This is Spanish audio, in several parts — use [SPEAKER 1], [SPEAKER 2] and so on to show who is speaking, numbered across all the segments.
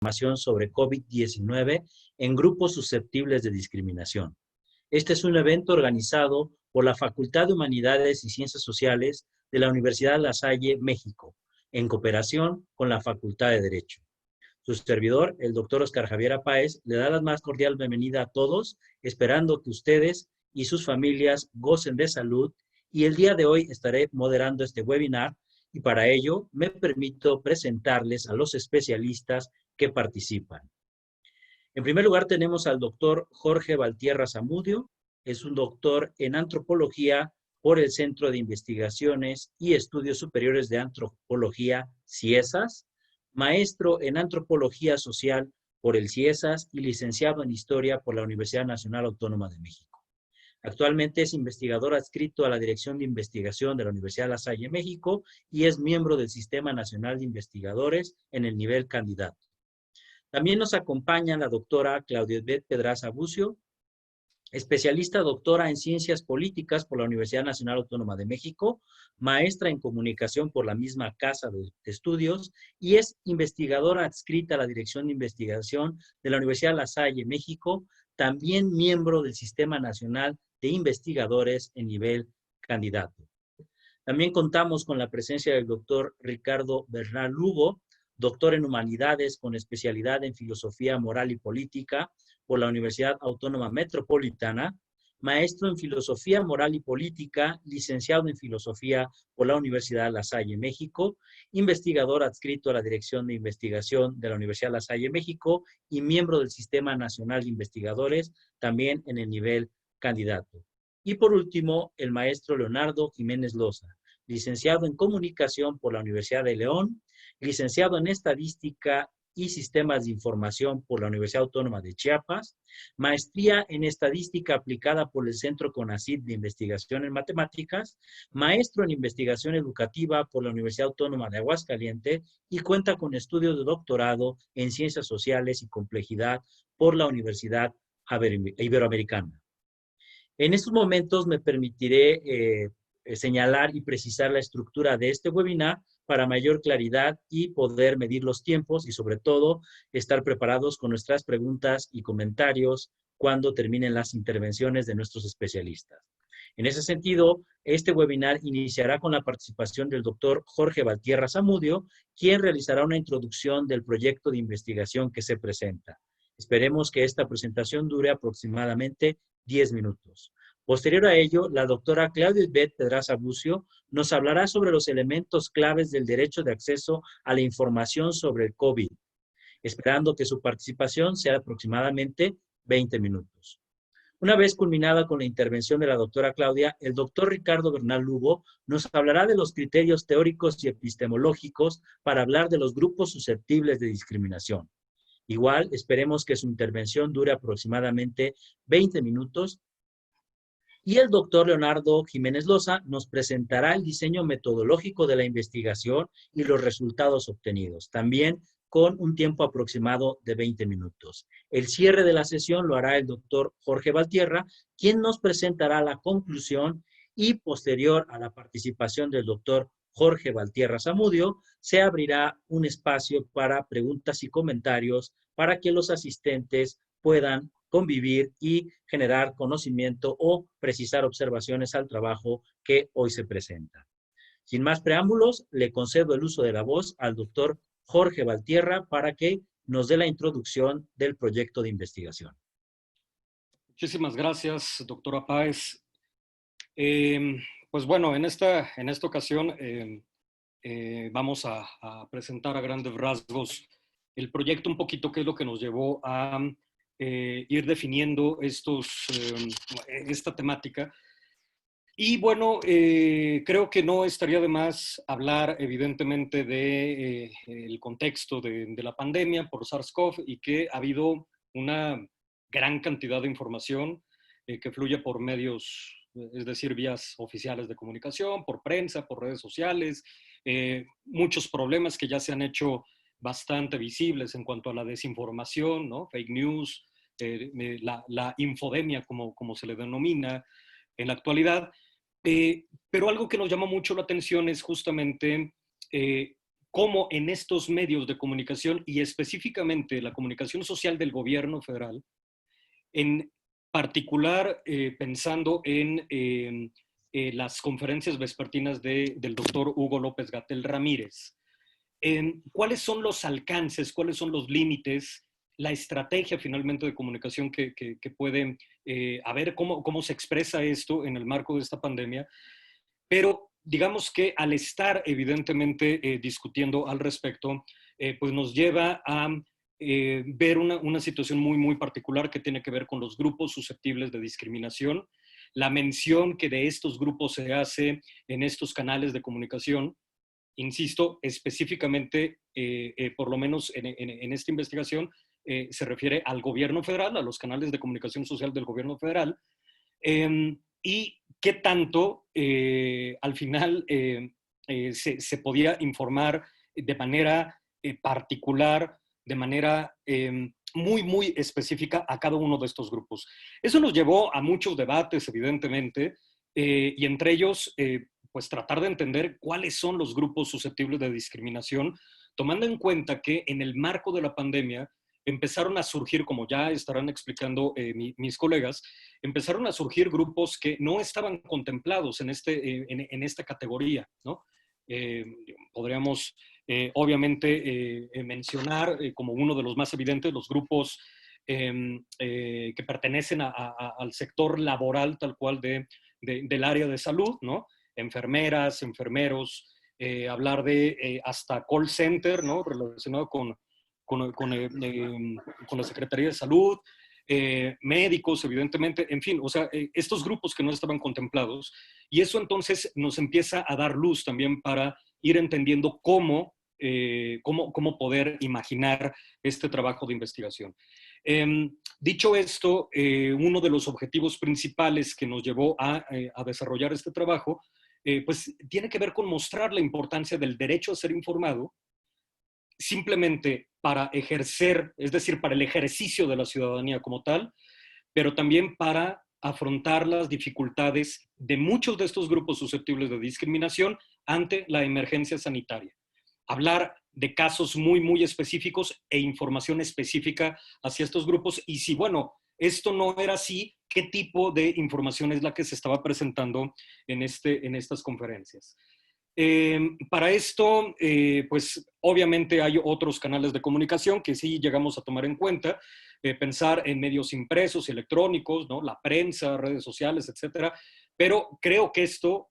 [SPEAKER 1] información sobre COVID-19 en grupos susceptibles de discriminación. Este es un evento organizado por la Facultad de Humanidades y Ciencias Sociales de la Universidad La Salle, México, en cooperación con la Facultad de Derecho. Su servidor, el doctor Oscar Javier Páez, le da la más cordial bienvenida a todos, esperando que ustedes y sus familias gocen de salud, y el día de hoy estaré moderando este webinar y para ello me permito presentarles a los especialistas que participan. En primer lugar tenemos al doctor Jorge Valtierra Zamudio, es un doctor en antropología por el Centro de Investigaciones y Estudios Superiores de Antropología, CIESAS, maestro en antropología social por el CIESAS y licenciado en historia por la Universidad Nacional Autónoma de México. Actualmente es investigador adscrito a la Dirección de Investigación de la Universidad La Salle, México, y es miembro del Sistema Nacional de Investigadores en el nivel candidato. También nos acompaña la doctora Claudia Edbeth Pedraza Bucio, especialista doctora en Ciencias Políticas por la Universidad Nacional Autónoma de México, maestra en Comunicación por la misma Casa de Estudios y es investigadora adscrita a la Dirección de Investigación de la Universidad La Salle, México, también miembro del Sistema Nacional de Investigadores en nivel candidato. También contamos con la presencia del doctor Ricardo Bernal Lugo, doctor en Humanidades con especialidad en Filosofía Moral y Política por la Universidad Autónoma Metropolitana, maestro en Filosofía Moral y Política, licenciado en Filosofía por la Universidad La Salle, México, investigador adscrito a la Dirección de Investigación de la Universidad La Salle, México y miembro del Sistema Nacional de Investigadores, también en el nivel candidato. Y por último, el maestro Leonardo Jiménez Loza, licenciado en Comunicación por la Universidad de León, licenciado en Estadística y Sistemas de Información por la Universidad Autónoma de Chiapas, maestría en Estadística aplicada por el Centro CONACYT de Investigación en Matemáticas, maestro en Investigación Educativa por la Universidad Autónoma de Aguascalientes y cuenta con estudios de doctorado en Ciencias Sociales y Complejidad por la Universidad Iberoamericana. En estos momentos me permitiré señalar y precisar la estructura de este webinar para mayor claridad y poder medir los tiempos y sobre todo estar preparados con nuestras preguntas y comentarios cuando terminen las intervenciones de nuestros especialistas. En ese sentido, este webinar iniciará con la participación del doctor Jorge Valtierra Zamudio, quien realizará una introducción del proyecto de investigación que se presenta. Esperemos que esta presentación dure aproximadamente 10 minutos. Posterior a ello, la doctora Claudia Edbeth Pedraza Bucio nos hablará sobre los elementos claves del derecho de acceso a la información sobre el COVID, esperando que su participación sea aproximadamente 20 minutos. Una vez culminada con la intervención de la doctora Claudia, el doctor Ricardo Bernal Lugo nos hablará de los criterios teóricos y epistemológicos para hablar de los grupos susceptibles de discriminación. Igual, esperemos que su intervención dure aproximadamente 20 minutos. Y el doctor Leonardo Jiménez Loza nos presentará el diseño metodológico de la investigación y los resultados obtenidos, también con un tiempo aproximado de 20 minutos. El cierre de la sesión lo hará el doctor Jorge Valtierra, quien nos presentará la conclusión y posterior a la participación del doctor Jorge Valtierra Zamudio, se abrirá un espacio para preguntas y comentarios para que los asistentes puedan convivir y generar conocimiento o precisar observaciones al trabajo que hoy se presenta. Sin más preámbulos, le concedo el uso de la voz al doctor Jorge Valtierra para que nos dé la introducción del proyecto de investigación.
[SPEAKER 2] Muchísimas gracias, doctora Páez. Pues bueno, en esta ocasión vamos a presentar a grandes rasgos el proyecto un poquito, qué es lo que nos llevó a ir definiendo esta temática. Y bueno, creo que no estaría de más hablar evidentemente del contexto de la pandemia por SARS-CoV y que ha habido una gran cantidad de información que fluye por medios, es decir, vías oficiales de comunicación, por prensa, por redes sociales, muchos problemas que ya se han hecho bastante visibles en cuanto a la desinformación, ¿no? Fake news, la infodemia, como se le denomina en la actualidad. Pero algo que nos llama mucho la atención es justamente cómo en estos medios de comunicación y específicamente la comunicación social del gobierno federal, en particular pensando en las conferencias vespertinas del doctor Hugo López-Gatell Ramírez, ¿cuáles son los alcances, cuáles son los límites, la estrategia finalmente de comunicación que puede haber, cómo se expresa esto en el marco de esta pandemia? Pero digamos que al estar evidentemente discutiendo al respecto, pues nos lleva a ver una situación muy, muy particular que tiene que ver con los grupos susceptibles de discriminación, la mención que de estos grupos se hace en estos canales de comunicación, insisto, específicamente, por lo menos en esta investigación, se refiere al gobierno federal, a los canales de comunicación social del gobierno federal, y qué tanto al final se podía informar de manera particular, de manera muy, muy específica a cada uno de estos grupos. Eso nos llevó a muchos debates, evidentemente, y entre ellos, pues tratar de entender cuáles son los grupos susceptibles de discriminación, tomando en cuenta que en el marco de la pandemia empezaron a surgir, como ya estarán explicando mis colegas, empezaron a surgir grupos que no estaban contemplados en esta categoría, ¿no? Podríamos, obviamente, mencionar como uno de los más evidentes los grupos que pertenecen al sector laboral tal cual del área de salud, ¿no? Enfermeras, enfermeros, hablar de hasta call center, ¿no? Relacionado con la Secretaría de Salud, médicos, evidentemente, en fin, o sea, estos grupos que no estaban contemplados, y eso entonces nos empieza a dar luz también para ir entendiendo cómo poder imaginar este trabajo de investigación. Dicho esto, uno de los objetivos principales que nos llevó a desarrollar este trabajo, pues tiene que ver con mostrar la importancia del derecho a ser informado, simplemente para ejercer, es decir, para el ejercicio de la ciudadanía como tal, pero también para afrontar las dificultades de muchos de estos grupos susceptibles de discriminación ante la emergencia sanitaria. Hablar de casos muy, muy específicos e información específica hacia estos grupos y si, bueno, esto no era así, ¿qué tipo de información es la que se estaba presentando en estas conferencias? Para esto, pues obviamente hay otros canales de comunicación que sí llegamos a tomar en cuenta, pensar en medios impresos y electrónicos, ¿no? La prensa, redes sociales, etcétera, pero creo que esto,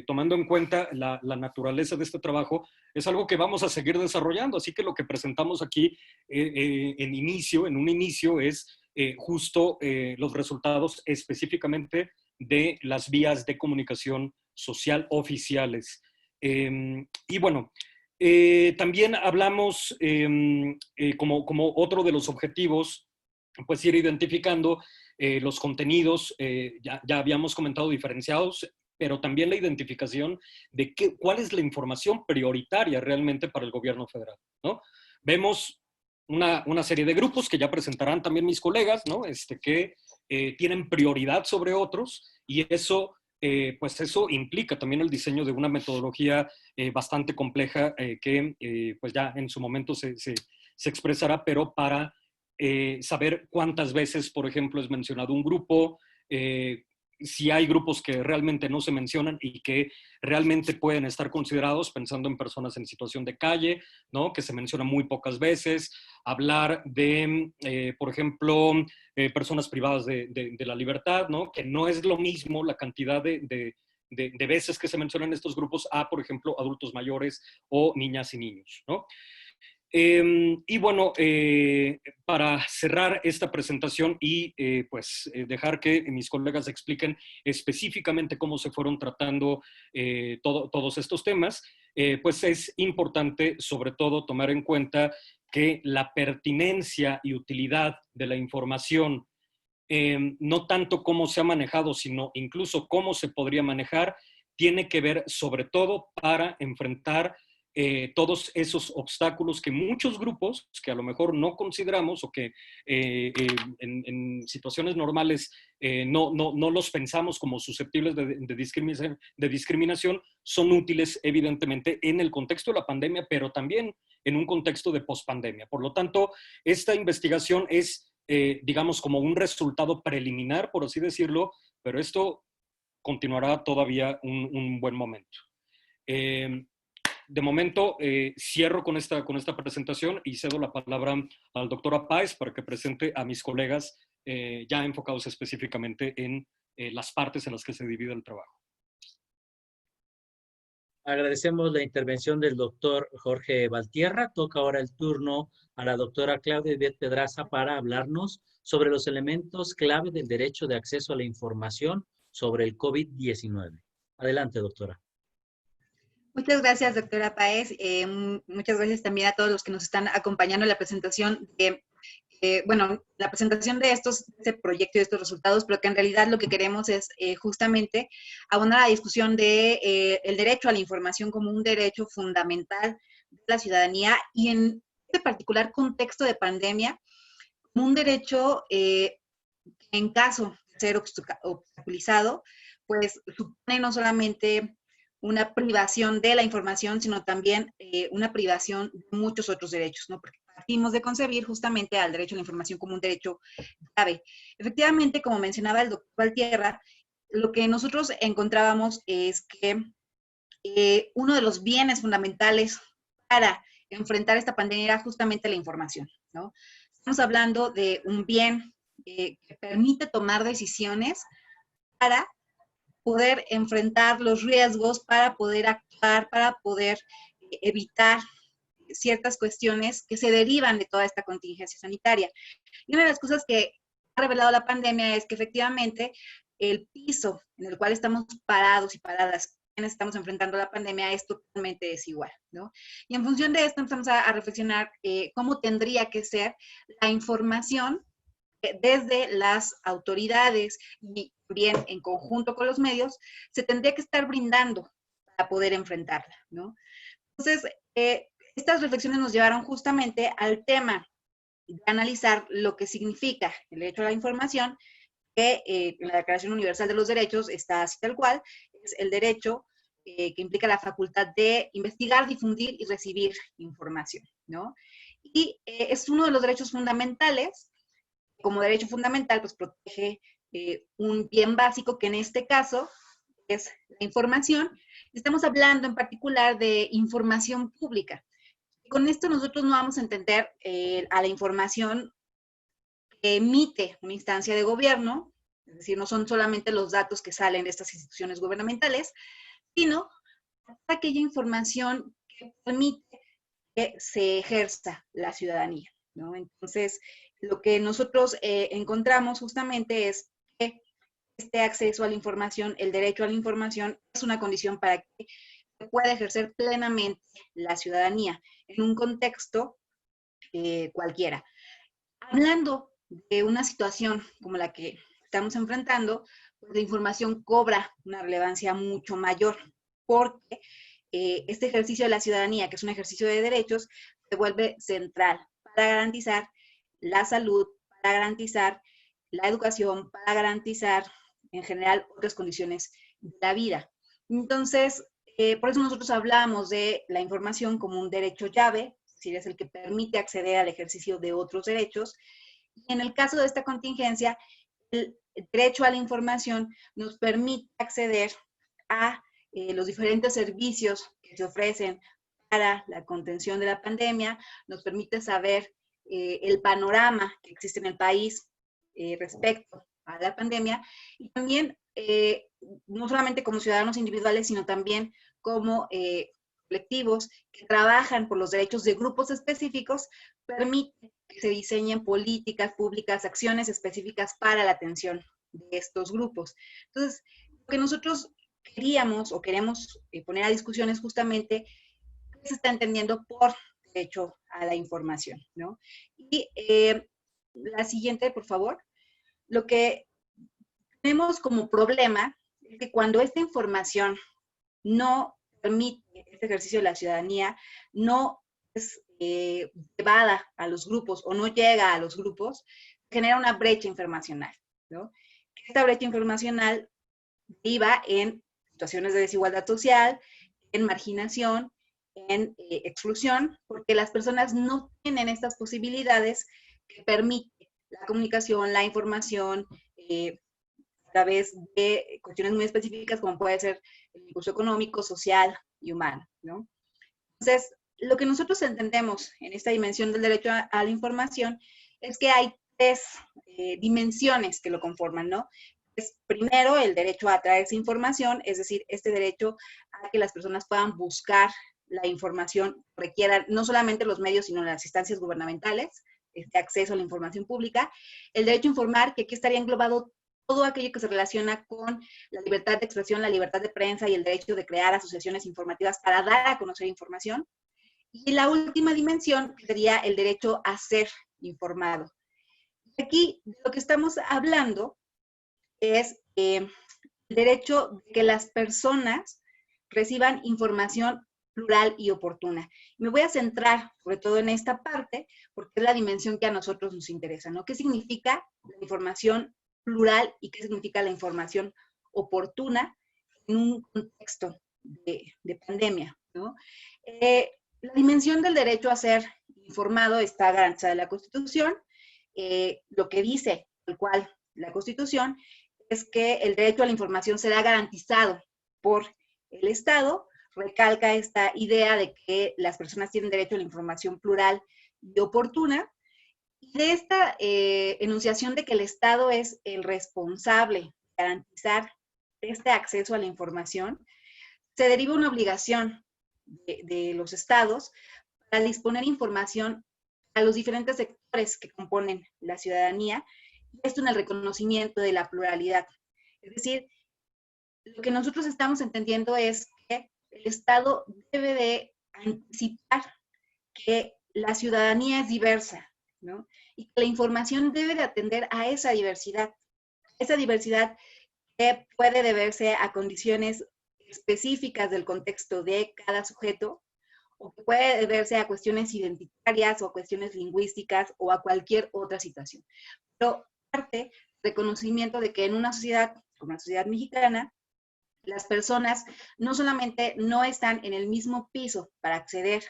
[SPEAKER 2] tomando en cuenta la naturaleza de este trabajo, es algo que vamos a seguir desarrollando, así que lo que presentamos aquí en un inicio es justo los resultados específicamente de las vías de comunicación social oficiales. Y bueno, también hablamos como otro de los objetivos, pues ir identificando los contenidos, ya habíamos comentado diferenciados, pero también la identificación de cuál es la información prioritaria realmente para el gobierno federal, ¿no? Vemos una serie de grupos que ya presentarán también mis colegas, ¿no? Que tienen prioridad sobre otros y eso pues eso implica también el diseño de una metodología bastante compleja que pues ya en su momento se expresará, pero para saber cuántas veces, por ejemplo, es mencionado un grupo, si hay grupos que realmente no se mencionan y que realmente pueden estar considerados pensando en personas en situación de calle, ¿no? Que se menciona muy pocas veces, hablar de, por ejemplo, personas privadas de la libertad, ¿no? Que no es lo mismo la cantidad de veces que se mencionan estos grupos a, por ejemplo, adultos mayores o niñas y niños, ¿no? Y bueno, para cerrar esta presentación y pues dejar que mis colegas expliquen específicamente cómo se fueron tratando todos estos temas, pues es importante sobre todo tomar en cuenta que la pertinencia y utilidad de la información, no tanto cómo se ha manejado, sino incluso cómo se podría manejar, tiene que ver sobre todo para enfrentar todos esos obstáculos que muchos grupos, que a lo mejor no consideramos o que en situaciones normales no los pensamos como susceptibles de discriminación, son útiles evidentemente en el contexto de la pandemia, pero también en un contexto de pospandemia. Por lo tanto, esta investigación es, digamos, como un resultado preliminar, por así decirlo, pero esto continuará todavía un buen momento. De momento, cierro con esta presentación y cedo la palabra al doctor Páez para que presente a mis colegas ya enfocados específicamente en las partes en las que se divide el trabajo.
[SPEAKER 1] Agradecemos la intervención del doctor Jorge Valtierra. Toca ahora el turno a la doctora Claudia Ivette Pedraza para hablarnos sobre los elementos clave del derecho de acceso a la información sobre el COVID-19. Adelante, doctora.
[SPEAKER 3] Muchas gracias, doctora Páez. Muchas gracias también a todos los que nos están acompañando en la presentación de, la presentación de este proyecto y de estos resultados, pero que en realidad lo que queremos es justamente abonar a la discusión de el derecho a la información como un derecho fundamental de la ciudadanía y en este particular contexto de pandemia, como un derecho en caso de ser obstaculizado, pues supone no solamente una privación de la información, sino también una privación de muchos otros derechos, ¿no? Porque partimos de concebir justamente al derecho a la información como un derecho grave. Efectivamente, como mencionaba el doctor Valtierra, lo que nosotros encontrábamos es que uno de los bienes fundamentales para enfrentar esta pandemia era justamente la información, ¿no? Estamos hablando de un bien que permite tomar decisiones para poder enfrentar los riesgos, para poder actuar, para poder evitar ciertas cuestiones que se derivan de toda esta contingencia sanitaria. Y una de las cosas que ha revelado la pandemia es que efectivamente el piso en el cual estamos parados y paradas, quienes estamos enfrentando la pandemia, es totalmente desigual, ¿no? Y en función de esto empezamos a reflexionar cómo tendría que ser la información desde las autoridades y bien en conjunto con los medios, se tendría que estar brindando para poder enfrentarla, ¿no? Entonces, estas reflexiones nos llevaron justamente al tema de analizar lo que significa el derecho a la información, que en la Declaración Universal de los Derechos está así tal cual, es el derecho que implica la facultad de investigar, difundir y recibir información, ¿no? Y es uno de los derechos fundamentales. Como derecho fundamental, pues protege un bien básico que en este caso es la información. Estamos hablando en particular de información pública. Con esto nosotros no vamos a entender a la información que emite una instancia de gobierno, es decir, no son solamente los datos que salen de estas instituciones gubernamentales, sino aquella información que permite que se ejerza la ciudadanía, ¿no? Entonces, lo que nosotros encontramos justamente es que este acceso a la información, el derecho a la información, es una condición para que se pueda ejercer plenamente la ciudadanía en un contexto cualquiera. Hablando de una situación como la que estamos enfrentando, pues la información cobra una relevancia mucho mayor, porque este ejercicio de la ciudadanía, que es un ejercicio de derechos, se vuelve central para garantizar la salud, para garantizar la educación, para garantizar en general otras condiciones de la vida. Entonces, por eso nosotros hablamos de la información como un derecho llave, es decir, es el que permite acceder al ejercicio de otros derechos. Y en el caso de esta contingencia, el derecho a la información nos permite acceder a los diferentes servicios que se ofrecen para la contención de la pandemia, nos permite saber el panorama que existe en el país respecto a la pandemia y también no solamente como ciudadanos individuales, sino también como colectivos que trabajan por los derechos de grupos específicos, permite que se diseñen políticas públicas, acciones específicas para la atención de estos grupos. Entonces, lo que nosotros queríamos o queremos poner a discusión es justamente qué se está entendiendo por derecho a la información, ¿no? Y la siguiente, por favor. Lo que tenemos como problema es que cuando esta información no permite este ejercicio de la ciudadanía no es llevada a los grupos o no llega a los grupos, genera una brecha informacional, ¿no? Esta brecha informacional deriva en situaciones de desigualdad social, en marginación, en exclusión, porque las personas no tienen estas posibilidades que permiten la comunicación, la información, a través de cuestiones muy específicas como puede ser el impulso económico, social y humano, ¿no? Entonces, lo que nosotros entendemos en esta dimensión del derecho a la información es que hay tres dimensiones que lo conforman, ¿no? Es primero el derecho a traerse información, es decir, este derecho a que las personas puedan buscar la información que requieran no solamente los medios, sino las instancias gubernamentales, este acceso a la información pública. El derecho a informar, que aquí estaría englobado todo aquello que se relaciona con la libertad de expresión, la libertad de prensa y el derecho de crear asociaciones informativas para dar a conocer información. Y la última dimensión sería el derecho a ser informado. Aquí lo que estamos hablando es el derecho de que las personas reciban información plural y oportuna. Me voy a centrar sobre todo en esta parte porque es la dimensión que a nosotros nos interesa, ¿no? ¿Qué significa la información plural y qué significa la información oportuna en un contexto de pandemia, ¿no? La dimensión del derecho a ser informado está garantizada en la Constitución. Lo que dice, tal cual, la Constitución es que el derecho a la información será garantizado por el Estado. Recalca esta idea de que las personas tienen derecho a la información plural y oportuna. Y de esta enunciación de que el Estado es el responsable de garantizar este acceso a la información, se deriva una obligación de los estados para disponer información a los diferentes sectores que componen la ciudadanía, y esto en el reconocimiento de la pluralidad. Es decir, lo que nosotros estamos entendiendo es que el Estado debe de anticipar que la ciudadanía es diversa, ¿no? Y que la información debe de atender a esa diversidad que puede deberse a condiciones específicas del contexto de cada sujeto, o que puede deberse a cuestiones identitarias o a cuestiones lingüísticas o a cualquier otra situación. Pero parte reconocimiento de que en una sociedad como la sociedad mexicana, las personas no solamente no están en el mismo piso para acceder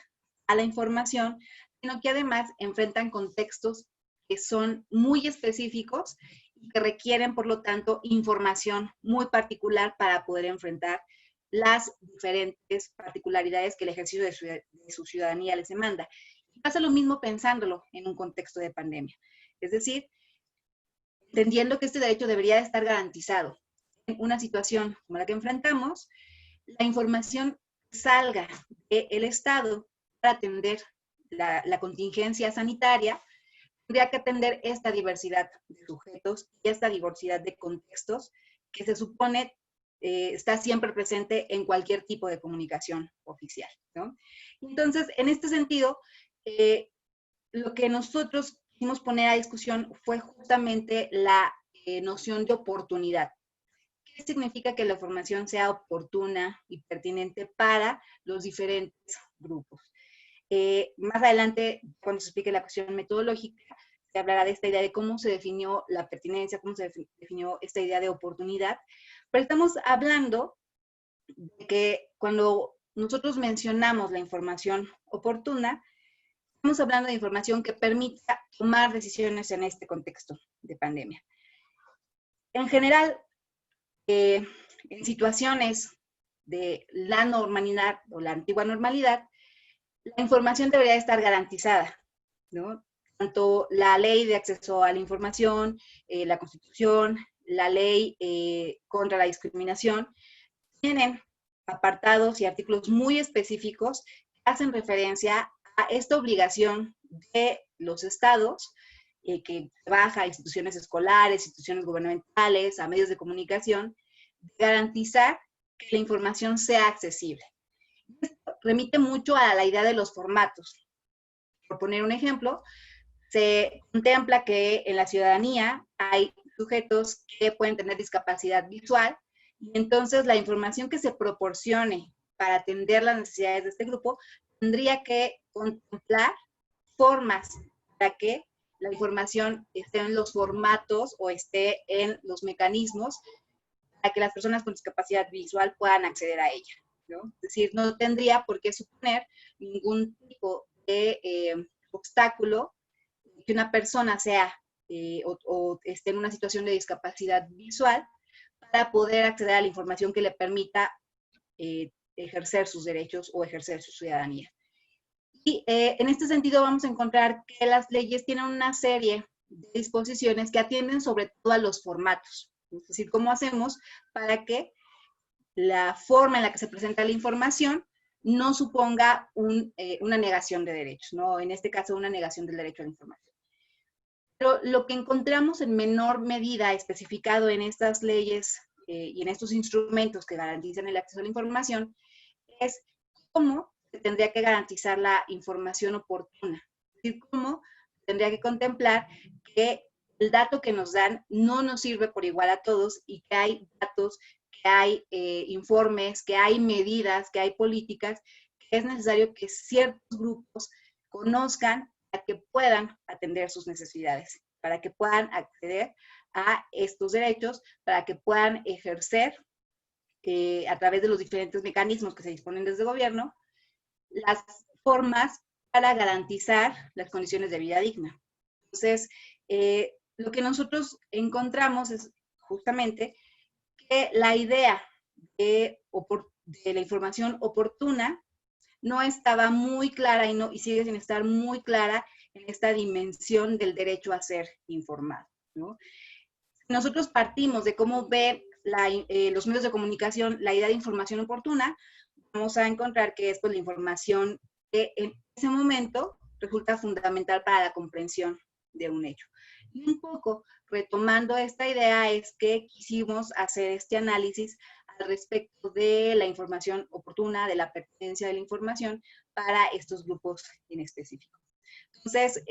[SPEAKER 3] a la información, sino que además enfrentan contextos que son muy específicos y que requieren, por lo tanto, información muy particular para poder enfrentar las diferentes particularidades que el ejercicio de su ciudadanía les demanda. Y pasa lo mismo pensándolo en un contexto de pandemia. Es decir, entendiendo que este derecho debería de estar garantizado en una situación como la que enfrentamos, la información salga del Estado para atender la contingencia sanitaria, tendría que atender esta diversidad de sujetos y esta diversidad de contextos que se supone está siempre presente en cualquier tipo de comunicación oficial, ¿no? Entonces, en este sentido, lo que nosotros quisimos poner a discusión fue justamente la noción de oportunidad. ¿Qué significa que la información sea oportuna y pertinente para los diferentes grupos? Más adelante, cuando se explique la cuestión metodológica, se hablará de esta idea de cómo se definió la pertinencia, cómo se definió esta idea de oportunidad. Pero estamos hablando de que cuando nosotros mencionamos la información oportuna, estamos hablando de información que permita tomar decisiones en este contexto de pandemia. En general, en situaciones de la normalidad o la antigua normalidad, la información debería estar garantizada, ¿no? Tanto la ley de acceso a la información, la Constitución, la ley contra la discriminación, tienen apartados y artículos muy específicos que hacen referencia a esta obligación de los estados, que trabaja a instituciones escolares, instituciones gubernamentales, a medios de comunicación, de garantizar que la información sea accesible. Esto remite mucho a la idea de los formatos. Por poner un ejemplo, se contempla que en la ciudadanía hay sujetos que pueden tener discapacidad visual y entonces la información que se proporcione para atender las necesidades de este grupo, tendría que contemplar formas para que la información esté en los formatos o esté en los mecanismos para que las personas con discapacidad visual puedan acceder a ella, ¿no? Es decir, no tendría por qué suponer ningún tipo de obstáculo que una persona sea o esté en una situación de discapacidad visual para poder acceder a la información que le permita ejercer sus derechos o ejercer su ciudadanía. Y en este sentido vamos a encontrar que las leyes tienen una serie de disposiciones que atienden sobre todo a los formatos. Es decir, cómo hacemos para que la forma en la que se presenta la información no suponga una negación de derechos, ¿no? En este caso, una negación del derecho a la información. Pero lo que encontramos en menor medida especificado en estas leyes y en estos instrumentos que garantizan el acceso a la información es cómo se tendría que garantizar la información oportuna. Es decir, cómo tendría que contemplar que el dato que nos dan no nos sirve por igual a todos y que hay datos, que hay informes, que hay medidas, que hay políticas, que es necesario que ciertos grupos conozcan para que puedan atender sus necesidades, para que puedan acceder a estos derechos, para que puedan ejercer a través de los diferentes mecanismos que se disponen desde el gobierno, las formas para garantizar las condiciones de vida digna. Entonces, lo que nosotros encontramos es justamente que la idea de la información oportuna no estaba muy clara y sigue sin estar muy clara en esta dimensión del derecho a ser informado, ¿no? Nosotros partimos de cómo ve los medios de comunicación la idea de información oportuna, vamos a encontrar que es pues, la información que en ese momento resulta fundamental para la comprensión de un hecho. Y un poco retomando esta idea es que quisimos hacer este análisis al respecto de la información oportuna, de la pertinencia de la información para estos grupos en específico. Entonces,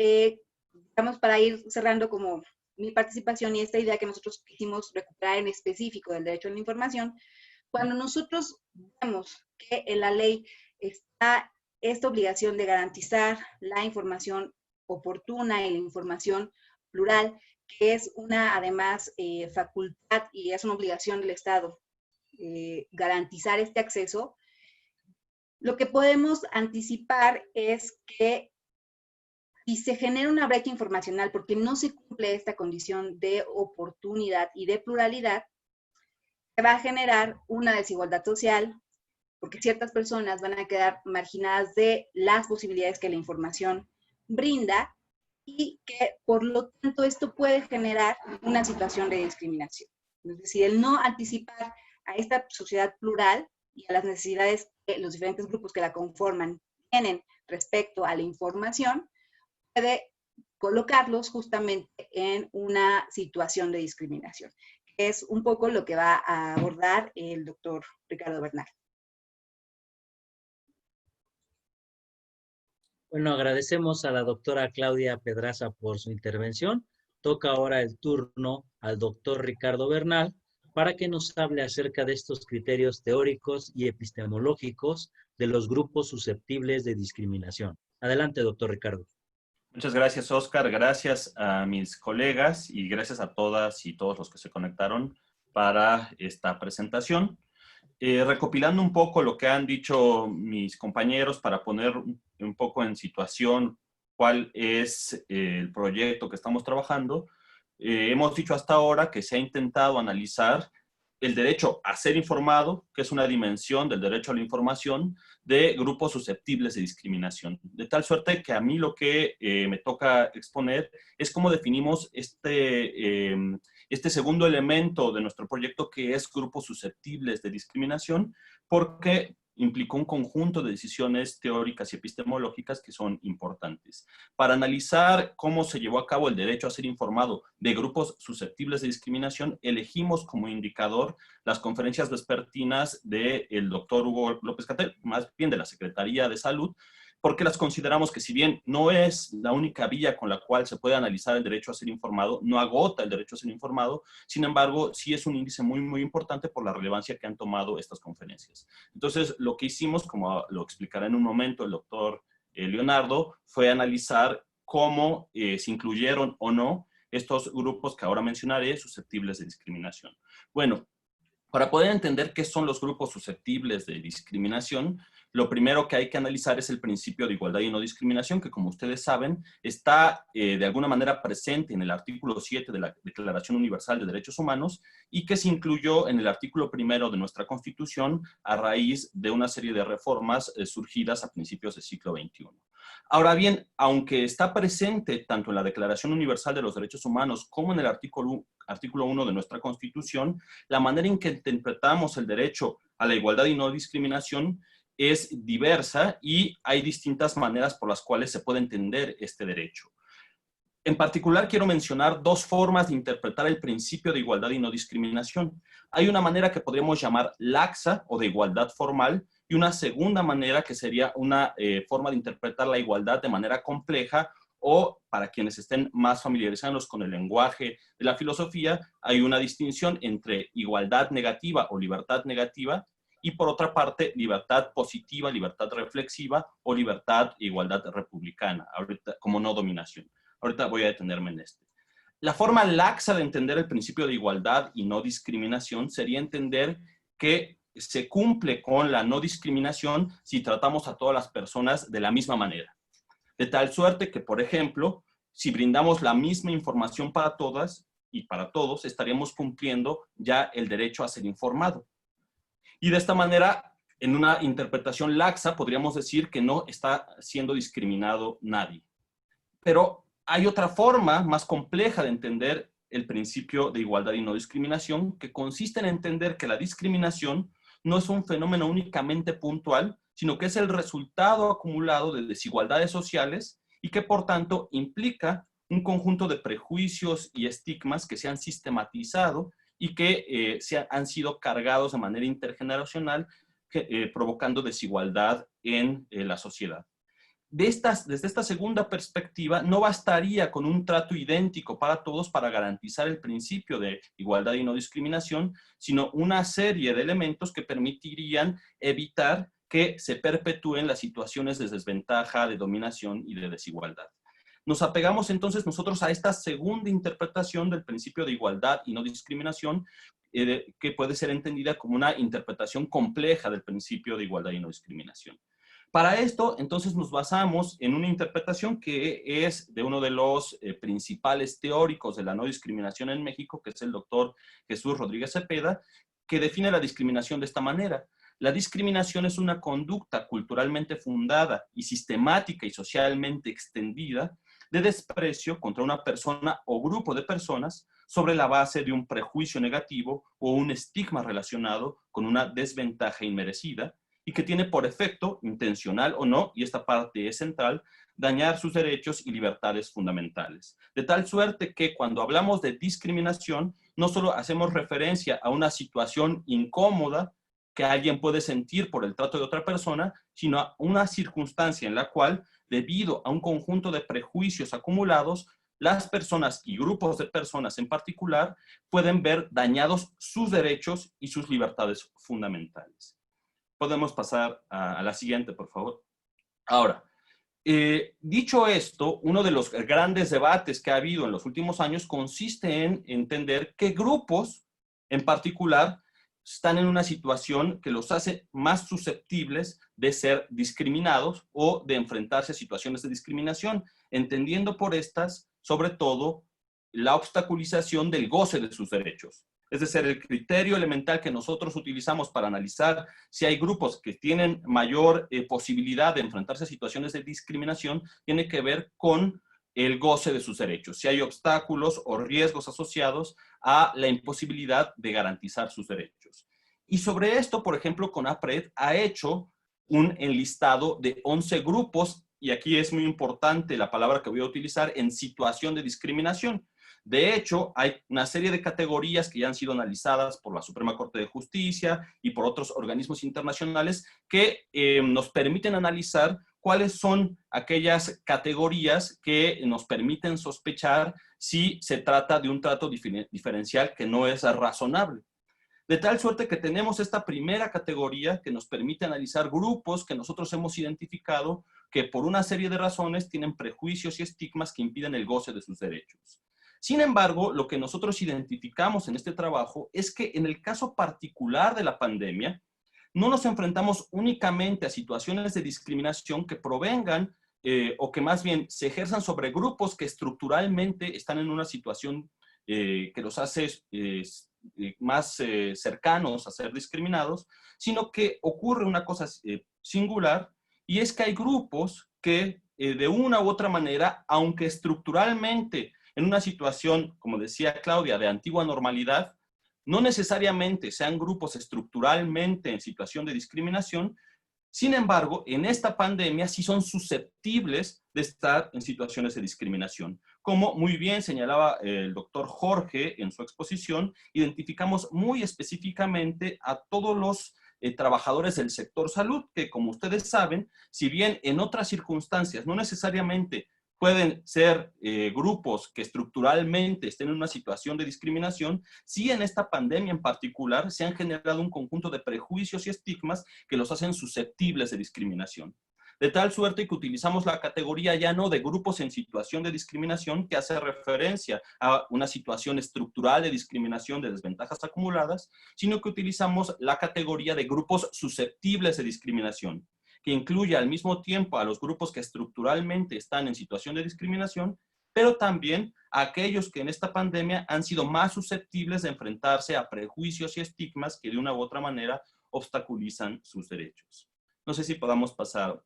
[SPEAKER 3] vamos para ir cerrando como mi participación y esta idea que nosotros quisimos recuperar en específico del derecho a la información, cuando nosotros vemos que en la ley está esta obligación de garantizar la información oportuna y la información plural, que es una, además, facultad y es una obligación del Estado garantizar este acceso, lo que podemos anticipar es que si se genera una brecha informacional porque no se cumple esta condición de oportunidad y de pluralidad, se va a generar una desigualdad social porque ciertas personas van a quedar marginadas de las posibilidades que la información brinda y que, por lo tanto, esto puede generar una situación de discriminación. Es decir, el no anticipar a esta sociedad plural y a las necesidades que los diferentes grupos que la conforman tienen respecto a la información, puede colocarlos justamente en una situación de discriminación. Es un poco lo que va a abordar el doctor Ricardo Bernal.
[SPEAKER 1] Bueno, agradecemos a la doctora Claudia Pedraza por su intervención. Toca ahora el turno al doctor Ricardo Bernal para que nos hable acerca de estos criterios teóricos y epistemológicos de los grupos susceptibles de discriminación. Adelante, doctor Ricardo.
[SPEAKER 4] Muchas gracias, Oscar. Gracias a mis colegas y gracias a todas y todos los que se conectaron para esta presentación. Recopilando un poco lo que han dicho mis compañeros para poner un poco en situación cuál es el proyecto que estamos trabajando, hemos dicho hasta ahora que se ha intentado analizar el derecho a ser informado, que es una dimensión del derecho a la información, de grupos susceptibles de discriminación. De tal suerte que a mí lo que me toca exponer es cómo definimos este segundo elemento de nuestro proyecto, que es grupos susceptibles de discriminación, porque implicó un conjunto de decisiones teóricas y epistemológicas que son importantes. Para analizar cómo se llevó a cabo el derecho a ser informado de grupos susceptibles de discriminación, elegimos como indicador las conferencias vespertinas del doctor Hugo López-Gatell, más bien de la Secretaría de Salud, porque las consideramos que si bien no es la única vía con la cual se puede analizar el derecho a ser informado, no agota el derecho a ser informado, sin embargo, sí es un índice muy, muy importante por la relevancia que han tomado estas conferencias. Entonces, lo que hicimos, como lo explicará en un momento el doctor Leonardo, fue analizar cómo se incluyeron o no estos grupos que ahora mencionaré susceptibles de discriminación. Bueno, para poder entender qué son los grupos susceptibles de discriminación, lo primero que hay que analizar es el principio de igualdad y no discriminación, que como ustedes saben, está de alguna manera presente en el artículo 7 de la Declaración Universal de Derechos Humanos y que se incluyó en el artículo 1 de nuestra Constitución a raíz de una serie de reformas surgidas a principios del siglo XXI. Ahora bien, aunque está presente tanto en la Declaración Universal de los Derechos Humanos como en el artículo 1 de nuestra Constitución, la manera en que interpretamos el derecho a la igualdad y no discriminación es diversa y hay distintas maneras por las cuales se puede entender este derecho. En particular, quiero mencionar dos formas de interpretar el principio de igualdad y no discriminación. Hay una manera que podríamos llamar laxa o de igualdad formal y una segunda manera que sería una forma de interpretar la igualdad de manera compleja o, para quienes estén más familiarizados con el lenguaje de la filosofía, hay una distinción entre igualdad negativa o libertad negativa y, por otra parte, libertad positiva, libertad reflexiva o libertad e igualdad republicana, ahorita, como no dominación. Ahorita voy a detenerme en este. La forma laxa de entender el principio de igualdad y no discriminación sería entender que se cumple con la no discriminación si tratamos a todas las personas de la misma manera. De tal suerte que, por ejemplo, si brindamos la misma información para todas y para todos, estaríamos cumpliendo ya el derecho a ser informado. Y de esta manera, en una interpretación laxa, podríamos decir que no está siendo discriminado nadie. Pero hay otra forma más compleja de entender el principio de igualdad y no discriminación, que consiste en entender que la discriminación no es un fenómeno únicamente puntual, sino que es el resultado acumulado de desigualdades sociales y que, por tanto, implica un conjunto de prejuicios y estigmas que se han sistematizado y que han sido cargados de manera intergeneracional, provocando desigualdad en la sociedad. Desde esta segunda perspectiva, no bastaría con un trato idéntico para todos para garantizar el principio de igualdad y no discriminación, sino una serie de elementos que permitirían evitar que se perpetúen las situaciones de desventaja, de dominación y de desigualdad. Nos apegamos entonces nosotros a esta segunda interpretación del principio de igualdad y no discriminación, que puede ser entendida como una interpretación compleja del principio de igualdad y no discriminación. Para esto, entonces, nos basamos en una interpretación que es de uno de los principales teóricos de la no discriminación en México, que es el doctor Jesús Rodríguez Cepeda, que define la discriminación de esta manera. La discriminación es una conducta culturalmente fundada y sistemática y socialmente extendida de desprecio contra una persona o grupo de personas sobre la base de un prejuicio negativo o un estigma relacionado con una desventaja inmerecida, y que tiene por efecto, intencional o no, y esta parte es central, dañar sus derechos y libertades fundamentales. De tal suerte que cuando hablamos de discriminación, no solo hacemos referencia a una situación incómoda que alguien puede sentir por el trato de otra persona, sino a una circunstancia en la cual, debido a un conjunto de prejuicios acumulados, las personas y grupos de personas en particular pueden ver dañados sus derechos y sus libertades fundamentales. Podemos pasar a la siguiente, por favor. Ahora, dicho esto, uno de los grandes debates que ha habido en los últimos años consiste en entender qué grupos en particular están en una situación que los hace más susceptibles de ser discriminados o de enfrentarse a situaciones de discriminación, entendiendo por estas, sobre todo, la obstaculización del goce de sus derechos. Es decir, el criterio elemental que nosotros utilizamos para analizar si hay grupos que tienen mayor posibilidad de enfrentarse a situaciones de discriminación tiene que ver con el goce de sus derechos, si hay obstáculos o riesgos asociados a la imposibilidad de garantizar sus derechos. Y sobre esto, por ejemplo, CONAPRED ha hecho un enlistado de 11 grupos, y aquí es muy importante la palabra que voy a utilizar, en situación de discriminación. De hecho, hay una serie de categorías que ya han sido analizadas por la Suprema Corte de Justicia y por otros organismos internacionales que nos permiten analizar cuáles son aquellas categorías que nos permiten sospechar si se trata de un trato diferencial que no es razonable. De tal suerte que tenemos esta primera categoría que nos permite analizar grupos que nosotros hemos identificado que por una serie de razones tienen prejuicios y estigmas que impiden el goce de sus derechos. Sin embargo, lo que nosotros identificamos en este trabajo es que en el caso particular de la pandemia, no nos enfrentamos únicamente a situaciones de discriminación que provengan o que más bien se ejerzan sobre grupos que estructuralmente están en una situación que los hace más cercanos a ser discriminados, sino que ocurre una cosa singular, y es que hay grupos que de una u otra manera, aunque estructuralmente en una situación, como decía Claudia, de antigua normalidad, no necesariamente sean grupos estructuralmente en situación de discriminación. Sin embargo, en esta pandemia sí son susceptibles de estar en situaciones de discriminación. Como muy bien señalaba el doctor Jorge en su exposición, identificamos muy específicamente a todos los trabajadores del sector salud, que como ustedes saben, si bien en otras circunstancias no necesariamente pueden ser grupos que estructuralmente estén en una situación de discriminación, sí en esta pandemia en particular se han generado un conjunto de prejuicios y estigmas que los hacen susceptibles de discriminación. De tal suerte que utilizamos la categoría ya no de grupos en situación de discriminación, que hace referencia a una situación estructural de discriminación de desventajas acumuladas, sino que utilizamos la categoría de grupos susceptibles de discriminación, que incluye al mismo tiempo a los grupos que estructuralmente están en situación de discriminación, pero también a aquellos que en esta pandemia han sido más susceptibles de enfrentarse a prejuicios y estigmas que de una u otra manera obstaculizan sus derechos. No sé si podamos pasar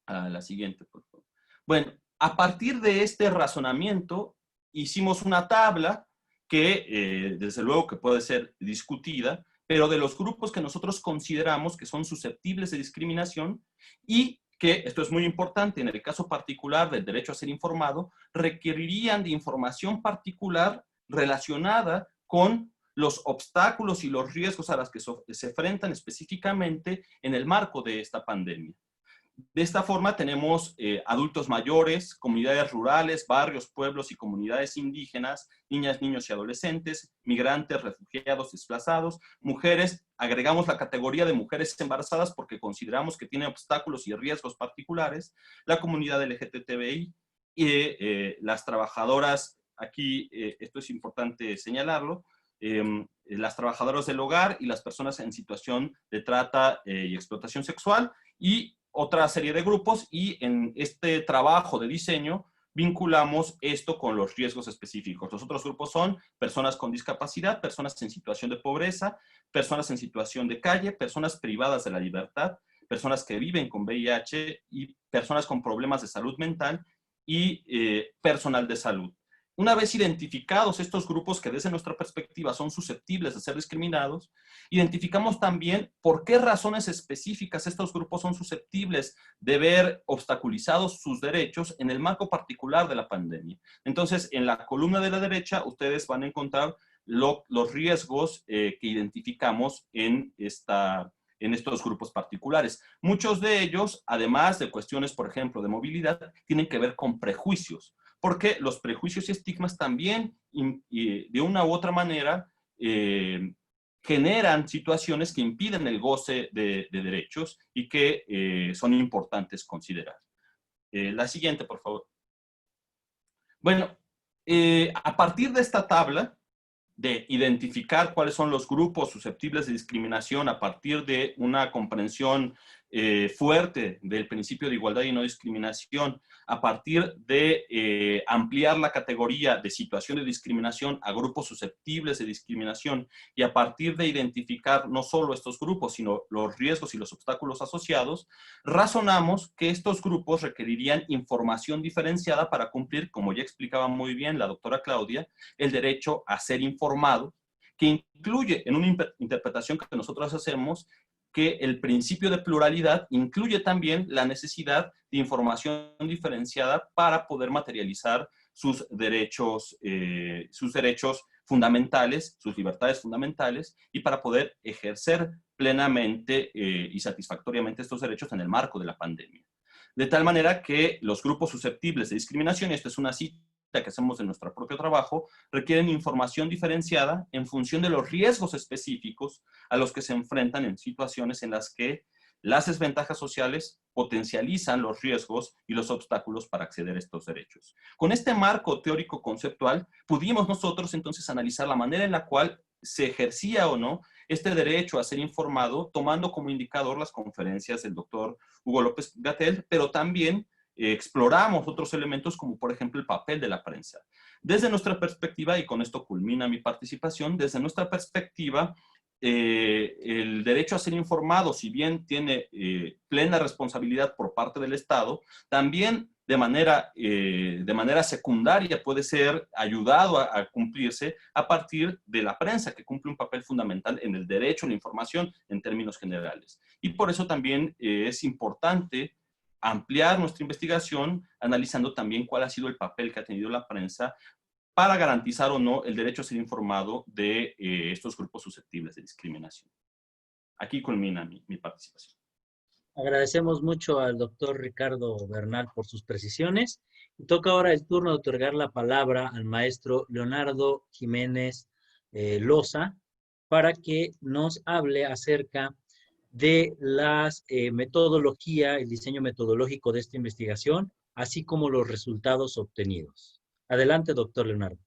[SPEAKER 4] a la siguiente, por favor. Bueno, a partir de este razonamiento, hicimos una tabla que, desde luego, que puede ser discutida, pero de los grupos que nosotros consideramos que son susceptibles de discriminación y que, esto es muy importante, en el caso particular del derecho a ser informado, requerirían de información particular relacionada con los obstáculos y los riesgos a los que se enfrentan específicamente en el marco de esta pandemia. De esta forma tenemos adultos mayores, comunidades rurales, barrios, pueblos y comunidades indígenas, niñas, niños y adolescentes, migrantes, refugiados, desplazados, mujeres. Agregamos la categoría de mujeres embarazadas porque consideramos que tiene obstáculos y riesgos particulares, la comunidad LGTBI y las trabajadoras, aquí esto es importante señalarlo, las trabajadoras del hogar y las personas en situación de trata y explotación sexual, y otra serie de grupos, y en este trabajo de diseño vinculamos esto con los riesgos específicos. Los otros grupos son personas con discapacidad, personas en situación de pobreza, personas en situación de calle, personas privadas de la libertad, personas que viven con VIH y personas con problemas de salud mental y personal de salud. Una vez identificados estos grupos que desde nuestra perspectiva son susceptibles de ser discriminados, identificamos también por qué razones específicas estos grupos son susceptibles de ver obstaculizados sus derechos en el marco particular de la pandemia. Entonces, en la columna de la derecha, ustedes van a encontrar los riesgos que identificamos en estos grupos particulares. Muchos de ellos, además de cuestiones, por ejemplo, de movilidad, tienen que ver con prejuicios, porque los prejuicios y estigmas también, de una u otra manera, generan situaciones que impiden el goce de derechos y que son importantes considerar. La siguiente, por favor. Bueno, a partir de esta tabla, de identificar cuáles son los grupos susceptibles de discriminación a partir de una comprensión fuerte del principio de igualdad y no discriminación, a partir de ampliar la categoría de situación de discriminación a grupos susceptibles de discriminación y a partir de identificar no solo estos grupos, sino los riesgos y los obstáculos asociados, razonamos que estos grupos requerirían información diferenciada para cumplir, como ya explicaba muy bien la doctora Claudia, el derecho a ser informado, que incluye en una interpretación que nosotros hacemos que el principio de pluralidad incluye también la necesidad de información diferenciada para poder materializar sus derechos fundamentales, sus libertades fundamentales, y para poder ejercer plenamente y satisfactoriamente estos derechos en el marco de la pandemia. de tal manera que los grupos susceptibles de discriminación, y esto es una cita que hacemos en nuestro propio trabajo, requieren información diferenciada en función de los riesgos específicos a los que se enfrentan en situaciones en las que las desventajas sociales potencializan los riesgos y los obstáculos para acceder a estos derechos. Con este marco teórico conceptual, pudimos nosotros entonces analizar la manera en la cual se ejercía o no este derecho a ser informado, tomando como indicador las conferencias del doctor Hugo López-Gatell, pero también exploramos otros elementos como por ejemplo el papel de la prensa. Desde nuestra perspectiva, y con esto culmina mi participación, desde nuestra perspectiva, el derecho a ser informado, si bien tiene plena responsabilidad por parte del Estado, también de manera secundaria puede ser ayudado a cumplirse a partir de la prensa, que cumple un papel fundamental en el derecho a la información en términos generales. Y por eso también es importante ampliar nuestra investigación analizando también cuál ha sido el papel que ha tenido la prensa para garantizar o no el derecho a ser informado de estos grupos susceptibles de discriminación. Aquí culmina mi participación.
[SPEAKER 1] Agradecemos mucho al doctor Ricardo Bernal por sus precisiones. Y toca ahora el turno de otorgar la palabra al maestro Leonardo Jiménez Loza para que nos hable acerca de las metodología, el diseño metodológico de esta investigación, así como los resultados obtenidos. Adelante, doctor Leonardo.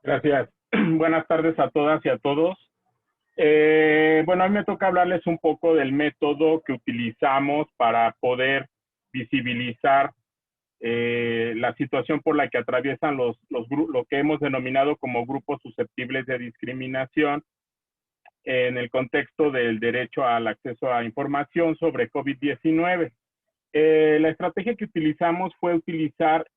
[SPEAKER 5] Gracias. Buenas tardes a todas y a todos. Bueno, a mí me toca hablarles un poco del método que utilizamos para poder visibilizar la situación por la que atraviesan lo que hemos denominado como grupos susceptibles de discriminación en el contexto del derecho al acceso a información sobre COVID-19. La estrategia que utilizamos fue utilizar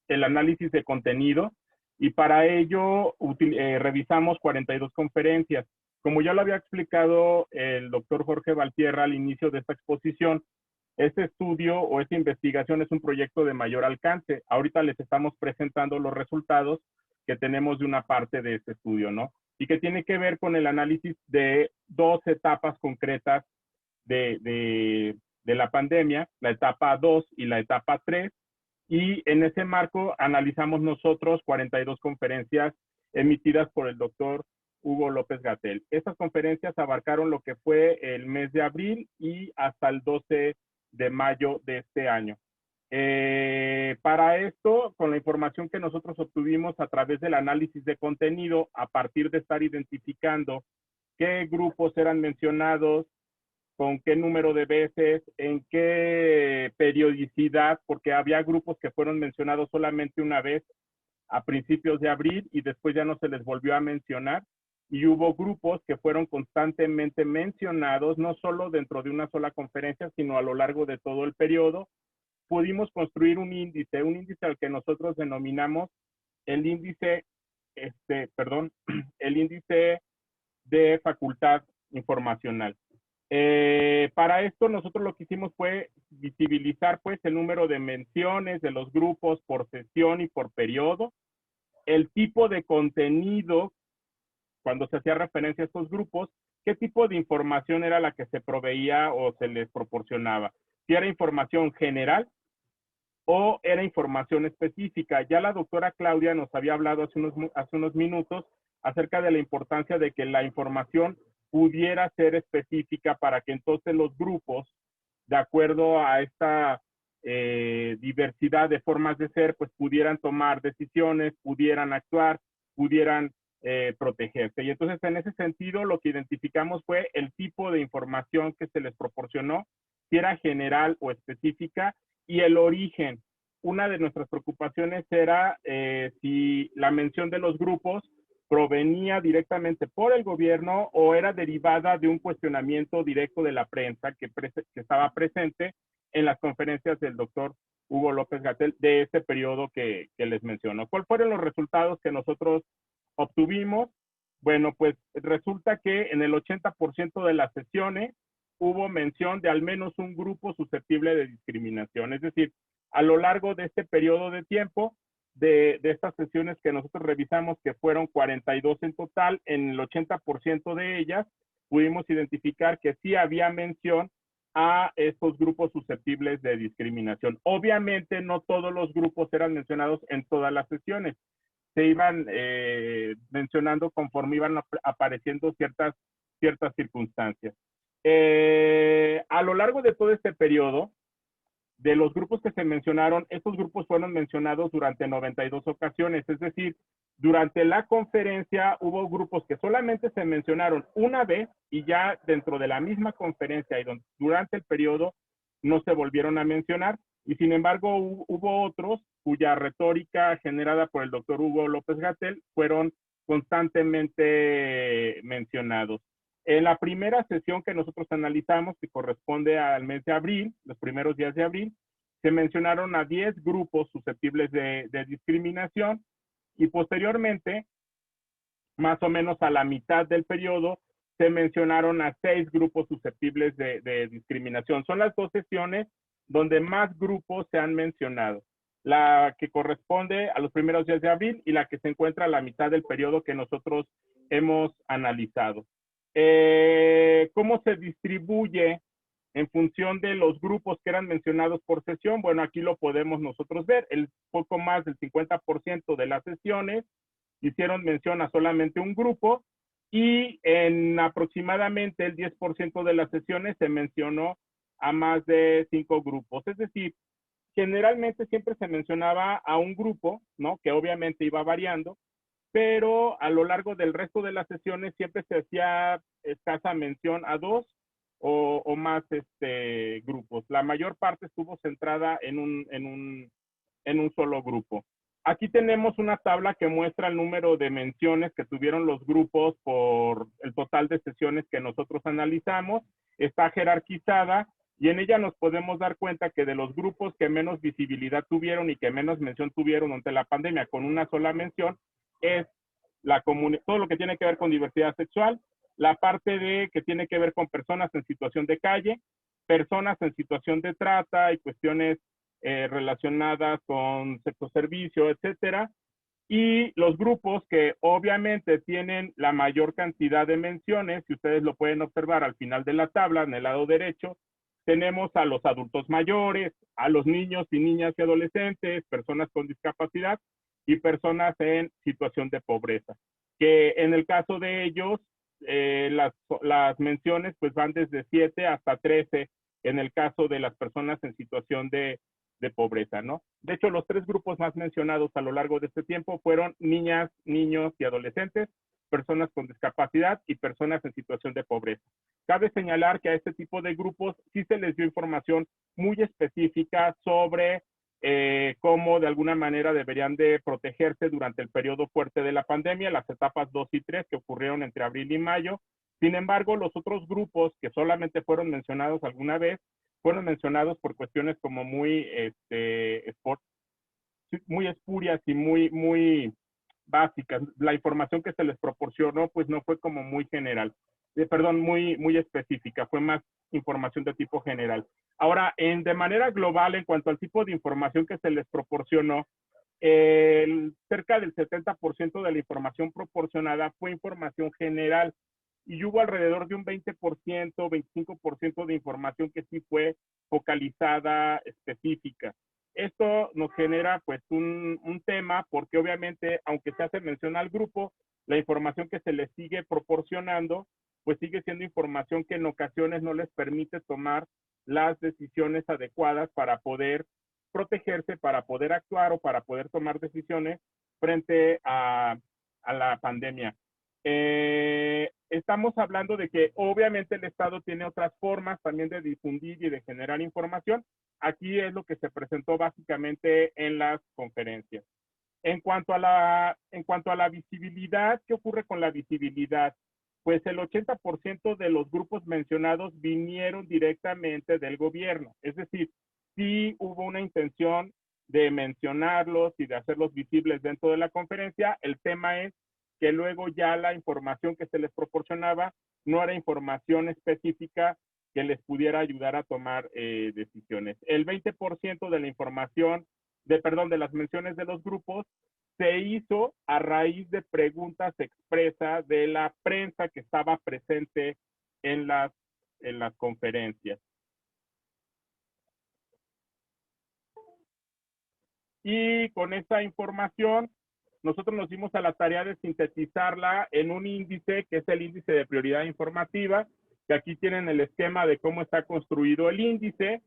[SPEAKER 5] el análisis de contenido y para ello revisamos 42 conferencias. Como ya lo había explicado el doctor Jorge Valtierra al inicio de esta exposición, este estudio o esta investigación es un proyecto de mayor alcance. Ahorita les estamos presentando los resultados que tenemos de una parte de este estudio, ¿no? Y que tiene que ver con el análisis de dos etapas concretas de la pandemia, la etapa 2 y la etapa 3. Y en ese marco analizamos nosotros 42 conferencias emitidas por el doctor Hugo López-Gatell. Estas conferencias abarcaron lo que fue el mes de abril y hasta el 12 de mayo de este año. Para esto, con la información que nosotros obtuvimos a través del análisis de contenido, a partir de estar identificando qué grupos eran mencionados, con qué número de veces, en qué periodicidad, porque había grupos que fueron mencionados solamente una vez a principios de abril y después ya no se les volvió a mencionar. Y hubo grupos que fueron constantemente mencionados, no solo dentro de una sola conferencia, sino a lo largo de todo el periodo. Pudimos construir un índice al que nosotros denominamos el índice, el índice de facultad informacional. Para esto nosotros lo que hicimos fue visibilizar pues el número de menciones de los grupos por sesión y por periodo, el tipo de contenido cuando se hacía referencia a estos grupos, qué tipo de información era la que se proveía o se les proporcionaba. Si era información general o era información específica. Ya la doctora Claudia nos había hablado hace unos minutos acerca de la importancia de que la información pudiera ser específica para que entonces los grupos, de acuerdo a esta diversidad de formas de ser, pues pudieran tomar decisiones, pudieran actuar, pudieran protegerse. Y entonces en ese sentido lo que identificamos fue el tipo de información que se les proporcionó, si era general o específica, y el origen. Una de nuestras preocupaciones era si la mención de los grupos provenía directamente por el gobierno o era derivada de un cuestionamiento directo de la prensa que estaba presente en las conferencias del doctor Hugo López-Gatell de este periodo que les menciono. ¿Cuáles fueron los resultados que nosotros obtuvimos? Bueno, pues resulta que en el 80% de las sesiones hubo mención de al menos un grupo susceptible de discriminación. Es decir, a lo largo de este periodo de tiempo, de estas sesiones que nosotros revisamos, que fueron 42 en total, en el 80% de ellas pudimos identificar que sí había mención a estos grupos susceptibles de discriminación. Obviamente no todos los grupos eran mencionados en todas las sesiones, se iban mencionando conforme iban apareciendo ciertas circunstancias. A lo largo de todo este periodo, de los grupos que se mencionaron, estos grupos fueron mencionados durante 92 ocasiones, es decir, durante la conferencia hubo grupos que solamente se mencionaron una vez y ya dentro de la misma conferencia y durante el periodo no se volvieron a mencionar, y sin embargo hubo otros cuya retórica generada por el doctor Hugo López-Gatell fueron constantemente mencionados. En la primera sesión que nosotros analizamos, que corresponde al mes de abril, los primeros días de abril, se mencionaron a 10 grupos susceptibles de discriminación, y posteriormente, más o menos a la mitad del periodo, se mencionaron a 6 grupos susceptibles de discriminación. Son las 2 sesiones donde más grupos se han mencionado. La que corresponde a los primeros días de abril y la que se encuentra a la mitad del periodo que nosotros hemos analizado. ¿Cómo se distribuye en función de los grupos que eran mencionados por sesión? Bueno, aquí lo podemos nosotros ver. El poco más del 50% de las sesiones hicieron mención a solamente un grupo, y en aproximadamente el 10% de las sesiones se mencionó a más de 5 grupos. Es decir, generalmente siempre se mencionaba a un grupo, ¿no? Que obviamente iba variando, pero a lo largo del resto de las sesiones siempre se hacía escasa mención a 2 o más grupos. La mayor parte estuvo centrada en un solo grupo. Aquí tenemos una tabla que muestra el número de menciones que tuvieron los grupos por el total de sesiones que nosotros analizamos. Está jerarquizada y en ella nos podemos dar cuenta que de los grupos que menos visibilidad tuvieron y que menos mención tuvieron ante la pandemia, con una sola mención, es todo lo que tiene que ver con diversidad sexual, la parte que tiene que ver con personas en situación de calle, personas en situación de trata y cuestiones relacionadas con sexo servicio, etcétera, y los grupos que obviamente tienen la mayor cantidad de menciones, si ustedes lo pueden observar al final de la tabla, en el lado derecho, tenemos a los adultos mayores, a los niños y niñas y adolescentes, personas con discapacidad y personas en situación de pobreza, que en el caso de ellos, las menciones pues van desde 7 hasta 13 en el caso de las personas en situación de pobreza, ¿no? De hecho, los 3 grupos más mencionados a lo largo de este tiempo fueron niñas, niños y adolescentes, personas con discapacidad y personas en situación de pobreza. Cabe señalar que a este tipo de grupos sí se les dio información muy específica sobre cómo de alguna manera deberían de protegerse durante el periodo fuerte de la pandemia, las etapas 2 y 3 que ocurrieron entre abril y mayo. Sin embargo, los otros grupos que solamente fueron mencionados alguna vez, fueron mencionados por cuestiones como muy espurias y muy básicas. La información que se les proporcionó pues no fue como muy general, muy específica, fue más información de tipo general. Ahora, de manera global, en cuanto al tipo de información que se les proporcionó, cerca del 70% de la información proporcionada fue información general, y hubo alrededor de un 20%, 25% de información que sí fue focalizada, específica. Esto nos genera pues un tema, porque obviamente, aunque se hace mención al grupo, la información que se les sigue proporcionando, pues sigue siendo información que en ocasiones no les permite tomar las decisiones adecuadas para poder protegerse, para poder actuar o para poder tomar decisiones frente a la pandemia. Estamos hablando de que obviamente el Estado tiene otras formas también de difundir y de generar información. Aquí es lo que se presentó básicamente en las conferencias. En cuanto a la visibilidad, ¿qué ocurre con la visibilidad? Pues el 80% de los grupos mencionados vinieron directamente del gobierno. Es decir, sí hubo una intención de mencionarlos y de hacerlos visibles dentro de la conferencia. El tema es que luego ya la información que se les proporcionaba no era información específica que les pudiera ayudar a tomar decisiones. El 20% de la información, de las menciones de los grupos, se hizo a raíz de preguntas expresas de la prensa que estaba presente en las conferencias. Y con esa información, nosotros nos dimos a la tarea de sintetizarla en un índice, que es el índice de prioridad informativa, que aquí tienen el esquema de cómo está construido el índice.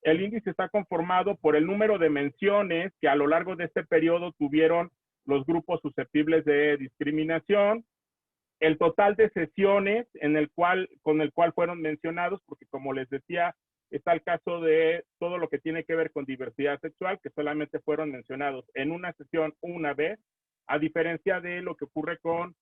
[SPEAKER 5] El índice está conformado por el número de menciones que a lo largo de este periodo tuvieron los grupos susceptibles de discriminación, el total de sesiones con el cual fueron mencionados, porque como les decía, está el caso de todo lo que tiene que ver con diversidad sexual, que solamente fueron mencionados en una sesión una vez, a diferencia de lo que ocurre con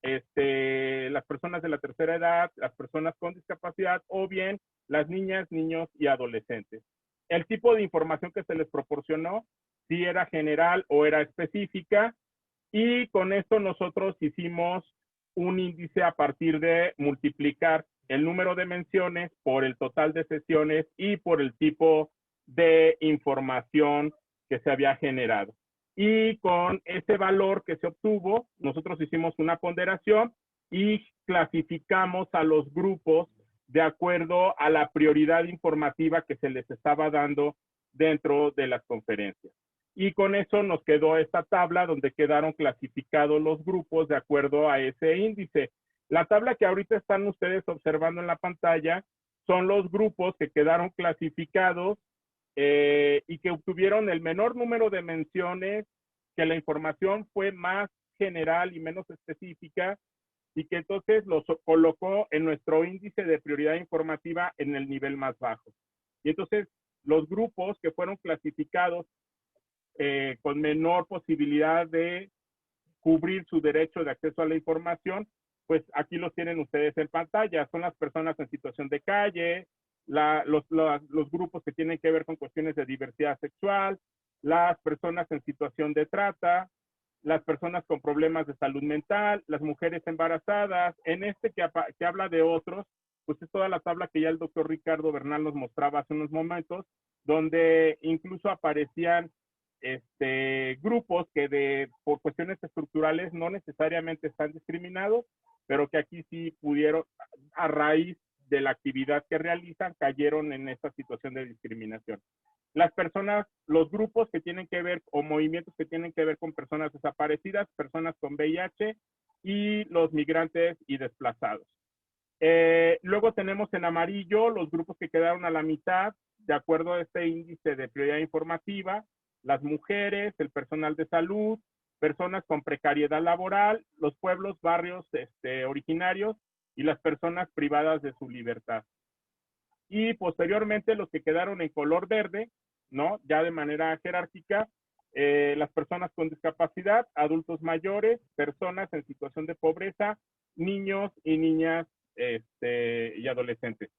[SPEAKER 5] las personas de la tercera edad, las personas con discapacidad o bien las niñas, niños y adolescentes. El tipo de información que se les proporcionó, si era general o era específica, y con esto nosotros hicimos un índice a partir de multiplicar el número de menciones por el total de sesiones y por el tipo de información que se había generado. Y con ese valor que se obtuvo, nosotros hicimos una ponderación y clasificamos a los grupos de acuerdo a la prioridad informativa que se les estaba dando dentro de las conferencias. Y con eso nos quedó esta tabla donde quedaron clasificados los grupos de acuerdo a ese índice. La tabla que ahorita están ustedes observando en la pantalla son los grupos que quedaron clasificados y que obtuvieron el menor número de menciones, que la información fue más general y menos específica, y que entonces los colocó en nuestro índice de prioridad informativa en el nivel más bajo. Y entonces los grupos que fueron clasificados con menor posibilidad de cubrir su derecho de acceso a la información, pues aquí los tienen ustedes en pantalla. Son las personas en situación de calle, los grupos que tienen que ver con cuestiones de diversidad sexual, las personas en situación de trata, las personas con problemas de salud mental, las mujeres embarazadas. En que habla de otros, pues es toda la tabla que ya el doctor Ricardo Bernal nos mostraba hace unos momentos, donde incluso aparecían grupos que por cuestiones estructurales no necesariamente están discriminados, pero que aquí sí pudieron, a raíz de la actividad que realizan, cayeron en esta situación de discriminación. Las personas, los grupos que tienen que ver, o movimientos que tienen que ver con personas desaparecidas, personas con VIH y los migrantes y desplazados. Luego tenemos en amarillo los grupos que quedaron a la mitad, de acuerdo a este índice de prioridad informativa: las mujeres, el personal de salud, personas con precariedad laboral, los pueblos, barrios originarios y las personas privadas de su libertad. Y posteriormente los que quedaron en color verde, ¿no? Ya de manera jerárquica, las personas con discapacidad, adultos mayores, personas en situación de pobreza, niños y niñas y adolescentes.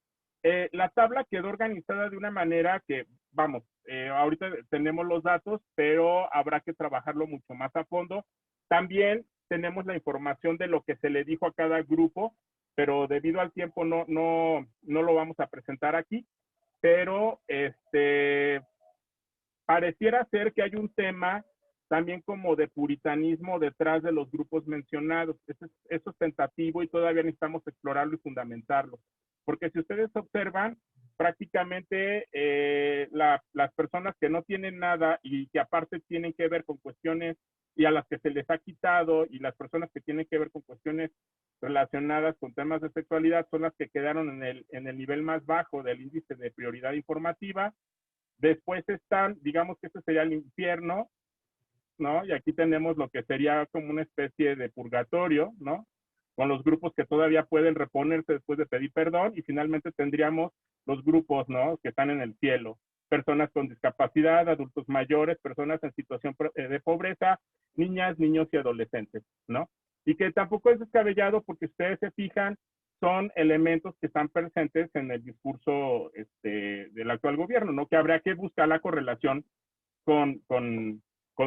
[SPEAKER 5] La tabla quedó organizada de una manera que, vamos, ahorita tenemos los datos, pero habrá que trabajarlo mucho más a fondo. También tenemos la información de lo que se le dijo a cada grupo, pero debido al tiempo no lo vamos a presentar aquí. Pero pareciera ser que hay un tema también como de puritanismo detrás de los grupos mencionados. Eso es tentativo y todavía necesitamos explorarlo y fundamentarlo. Porque si ustedes observan, prácticamente las personas que no tienen nada y que aparte tienen que ver con cuestiones y a las que se les ha quitado, y las personas que tienen que ver con cuestiones relacionadas con temas de sexualidad, son las que quedaron en el nivel más bajo del índice de prioridad informativa. Después están, digamos que este sería el infierno, ¿no? Y aquí tenemos lo que sería como una especie de purgatorio, ¿no? Con los grupos que todavía pueden reponerse después de pedir perdón, y finalmente tendríamos los grupos, ¿no? Que están en el cielo: personas con discapacidad, adultos mayores, personas en situación de pobreza, niñas, niños y adolescentes, ¿no? Y que tampoco es descabellado, porque ustedes se fijan, son elementos que están presentes en el discurso del actual gobierno, ¿no? Que habría que buscar la correlación con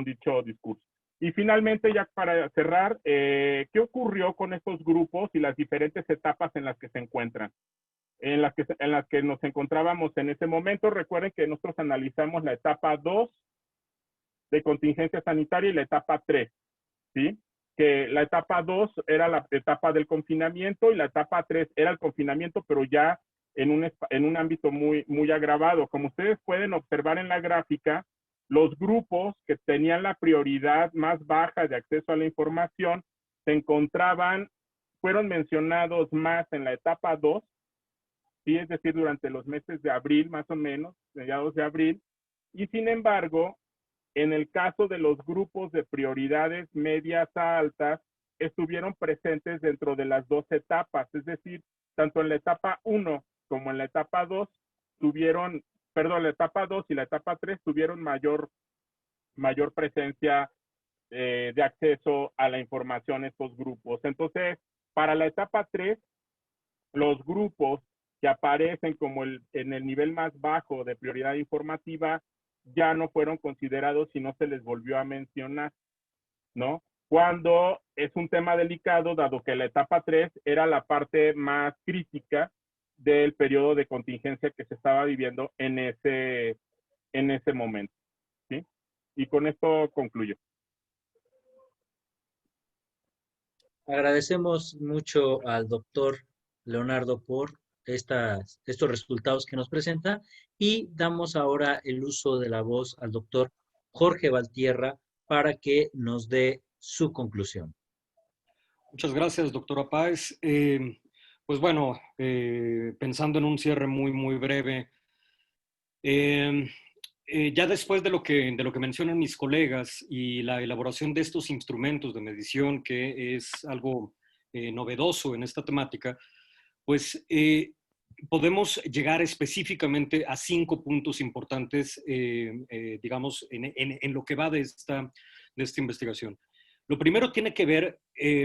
[SPEAKER 5] dicho discurso. Y finalmente, ya para cerrar, ¿qué ocurrió con estos grupos y las diferentes etapas en las que se encuentran? En las que nos encontrábamos en ese momento. Recuerden que nosotros analizamos la etapa 2 de contingencia sanitaria y la etapa 3, ¿sí? Que la etapa 2 era la etapa del confinamiento y la etapa 3 era el confinamiento, pero ya en un ámbito muy, muy agravado. Como ustedes pueden observar en la gráfica, Los grupos que tenían la prioridad más baja de acceso a la información fueron mencionados más en la etapa 2, ¿sí? Es decir, durante los meses de abril, más o menos, mediados de abril, y sin embargo, en el caso de los grupos de prioridades medias a altas, estuvieron presentes dentro de las dos etapas, es decir, tanto en la etapa 1 como en la etapa 2 la etapa 2 y la etapa 3 tuvieron mayor presencia de acceso a la información estos grupos. Entonces, para la etapa 3, los grupos que aparecen como en el nivel más bajo de prioridad informativa ya no fueron considerados y no se les volvió a mencionar, ¿no? Cuando es un tema delicado, dado que la etapa 3 era la parte más crítica del periodo de contingencia que se estaba viviendo en ese momento, ¿sí? Y con esto concluyo.
[SPEAKER 1] Agradecemos mucho al doctor Leonardo por estos resultados que nos presenta y damos ahora el uso de la voz al doctor Jorge Valtierra para que nos dé su conclusión.
[SPEAKER 2] Muchas gracias, doctora Páez. Pues bueno, pensando en un cierre muy, muy breve, ya después de lo que mencionan mis colegas y la elaboración de estos instrumentos de medición, que es algo novedoso en esta temática, pues podemos llegar específicamente a 5 puntos importantes, digamos, en lo que va de esta investigación. Lo primero tiene que ver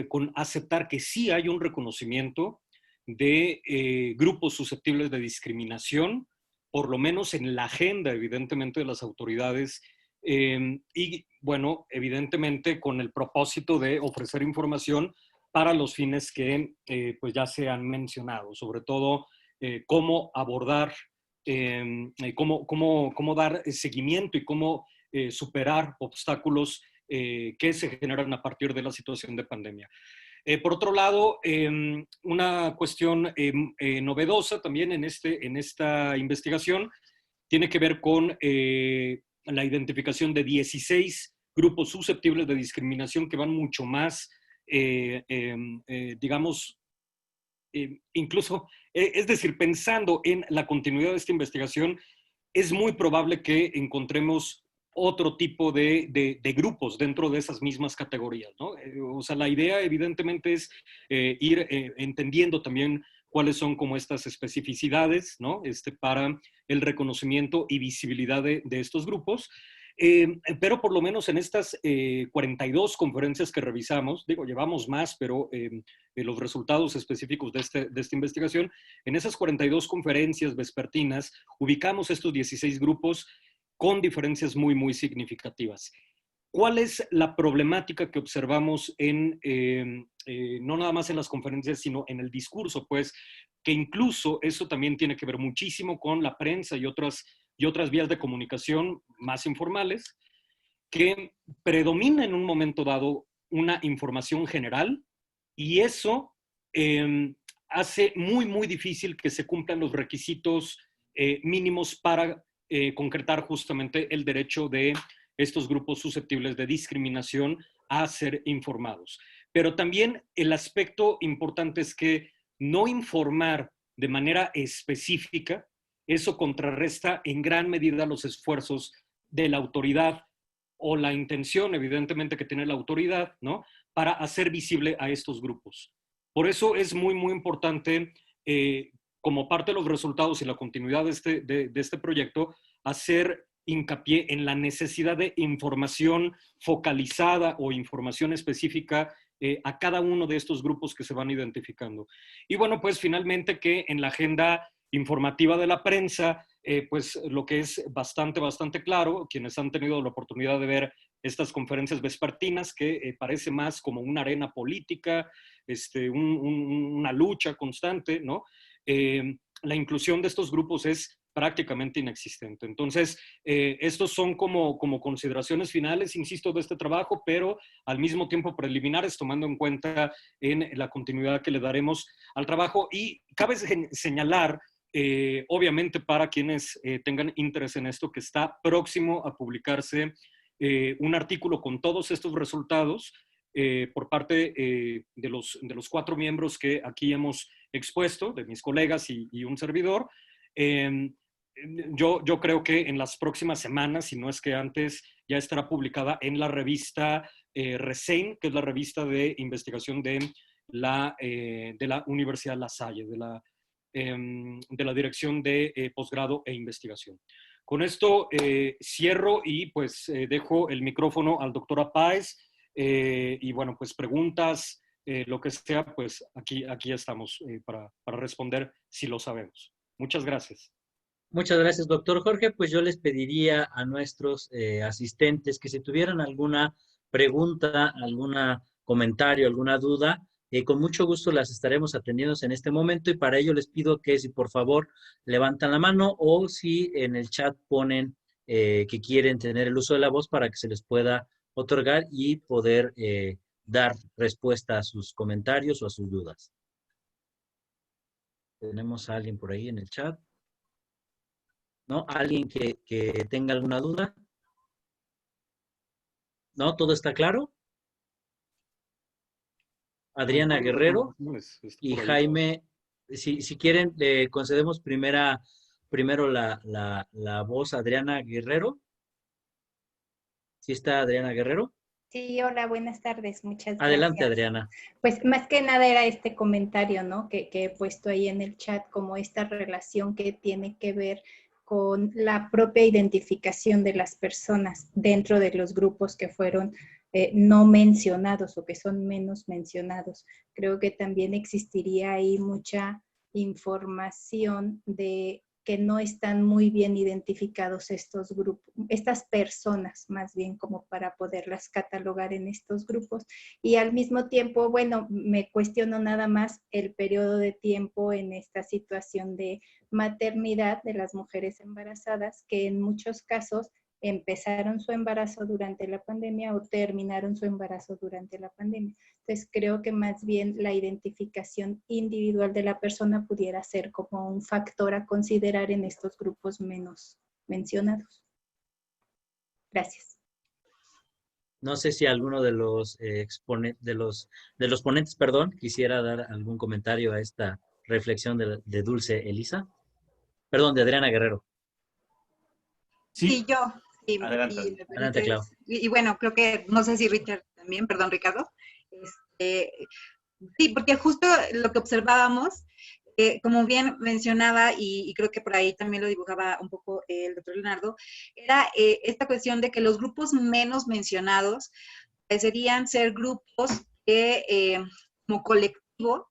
[SPEAKER 2] con aceptar que sí hay un reconocimiento de grupos susceptibles de discriminación, por lo menos en la agenda, evidentemente, de las autoridades, y, bueno, evidentemente con el propósito de ofrecer información para los fines que pues ya se han mencionado, sobre todo cómo abordar, cómo dar seguimiento y cómo superar obstáculos que se generan a partir de la situación de pandemia. Por otro lado, una cuestión novedosa también en esta investigación tiene que ver con la identificación de 16 grupos susceptibles de discriminación que van mucho más, digamos, incluso, es decir, pensando en la continuidad de esta investigación, es muy probable que encontremos otro tipo de grupos dentro de esas mismas categorías, ¿no? O sea, la idea evidentemente es ir entendiendo también cuáles son como estas especificidades, ¿no? Para el reconocimiento y visibilidad de estos grupos. Pero por lo menos en estas 42 conferencias que revisamos, digo, llevamos más, pero los resultados específicos de esta investigación, en esas 42 conferencias vespertinas ubicamos estos 16 grupos con diferencias muy, muy significativas. ¿Cuál es la problemática que observamos no nada más en las conferencias, sino en el discurso? Pues que incluso eso también tiene que ver muchísimo con la prensa y otras vías de comunicación más informales, que predomina en un momento dado una información general y eso hace muy, muy difícil que se cumplan los requisitos mínimos para concretar justamente el derecho de estos grupos susceptibles de discriminación a ser informados. Pero también el aspecto importante es que no informar de manera específica, eso contrarresta en gran medida los esfuerzos de la autoridad o la intención, evidentemente, que tiene la autoridad, ¿no?, para hacer visible a estos grupos. Por eso es muy, muy importante, como parte de los resultados y la continuidad de este proyecto, hacer hincapié en la necesidad de información focalizada o información específica a cada uno de estos grupos que se van identificando. Y bueno, pues finalmente que en la agenda informativa de la prensa, pues lo que es bastante claro, quienes han tenido la oportunidad de ver estas conferencias vespertinas, que parece más como una arena política, una lucha constante, ¿no? La inclusión de estos grupos es prácticamente inexistente. Entonces, estos son como consideraciones finales, insisto, de este trabajo, pero al mismo tiempo preliminares, tomando en cuenta en la continuidad que le daremos al trabajo. Y cabe señalar Obviamente para quienes tengan interés en esto, que está próximo a publicarse un artículo con todos estos resultados por parte de los 4 miembros que aquí hemos expuesto, de mis colegas y un servidor. Yo creo que en las próximas semanas, si no es que antes, ya estará publicada en la revista RESEIN, que es la revista de investigación de la Universidad La Salle, de la Dirección de Posgrado e Investigación. Con esto cierro y pues dejo el micrófono al doctor Páez y bueno, pues preguntas, lo que sea, pues aquí estamos para responder si lo sabemos. Muchas gracias.
[SPEAKER 1] Muchas gracias, doctor Jorge. Pues yo les pediría a nuestros asistentes que si tuvieran alguna pregunta, algún comentario, alguna duda, con mucho gusto las estaremos atendiendo en este momento y para ello les pido que si por favor levantan la mano o si en el chat ponen que quieren tener el uso de la voz para que se les pueda otorgar y poder dar respuesta a sus comentarios o a sus dudas. ¿Tenemos a alguien por ahí en el chat? ¿No? ¿Alguien que tenga alguna duda? ¿No? ¿Todo está claro? Adriana Guerrero y Jaime, si quieren, le concedemos primero la voz a Adriana Guerrero. ¿Sí está Adriana Guerrero?
[SPEAKER 6] Sí, hola, buenas tardes, muchas gracias.
[SPEAKER 1] Adelante, Adriana.
[SPEAKER 6] Pues más que nada era este comentario, ¿no? Que he puesto ahí en el chat, como esta relación que tiene que ver con la propia identificación de las personas dentro de los grupos que fueron no mencionados o que son menos mencionados. Creo que también existiría ahí mucha información de que no están muy bien identificados estos grupos, estas personas más bien como para poderlas catalogar en estos grupos. Y al mismo tiempo, bueno, me cuestiono nada más el periodo de tiempo en esta situación de maternidad de las mujeres embarazadas, que en muchos casos empezaron su embarazo durante la pandemia o terminaron su embarazo durante la pandemia. Entonces creo que más bien la identificación individual de la persona pudiera ser como un factor a considerar en estos grupos menos mencionados. Gracias.
[SPEAKER 1] No sé si alguno de los ponentes, quisiera dar algún comentario a esta reflexión de Dulce Elisa. Perdón, de Adriana Guerrero.
[SPEAKER 3] Sí, yo. Sí,
[SPEAKER 4] adelante.
[SPEAKER 1] Adelante, Clau.
[SPEAKER 3] Y bueno, creo que, no sé si Richard también, perdón, Ricardo. Sí, porque justo lo que observábamos, como bien mencionaba, y creo que por ahí también lo dibujaba un poco el doctor Leonardo, era esta cuestión de que los grupos menos mencionados serían ser grupos que, como colectivo,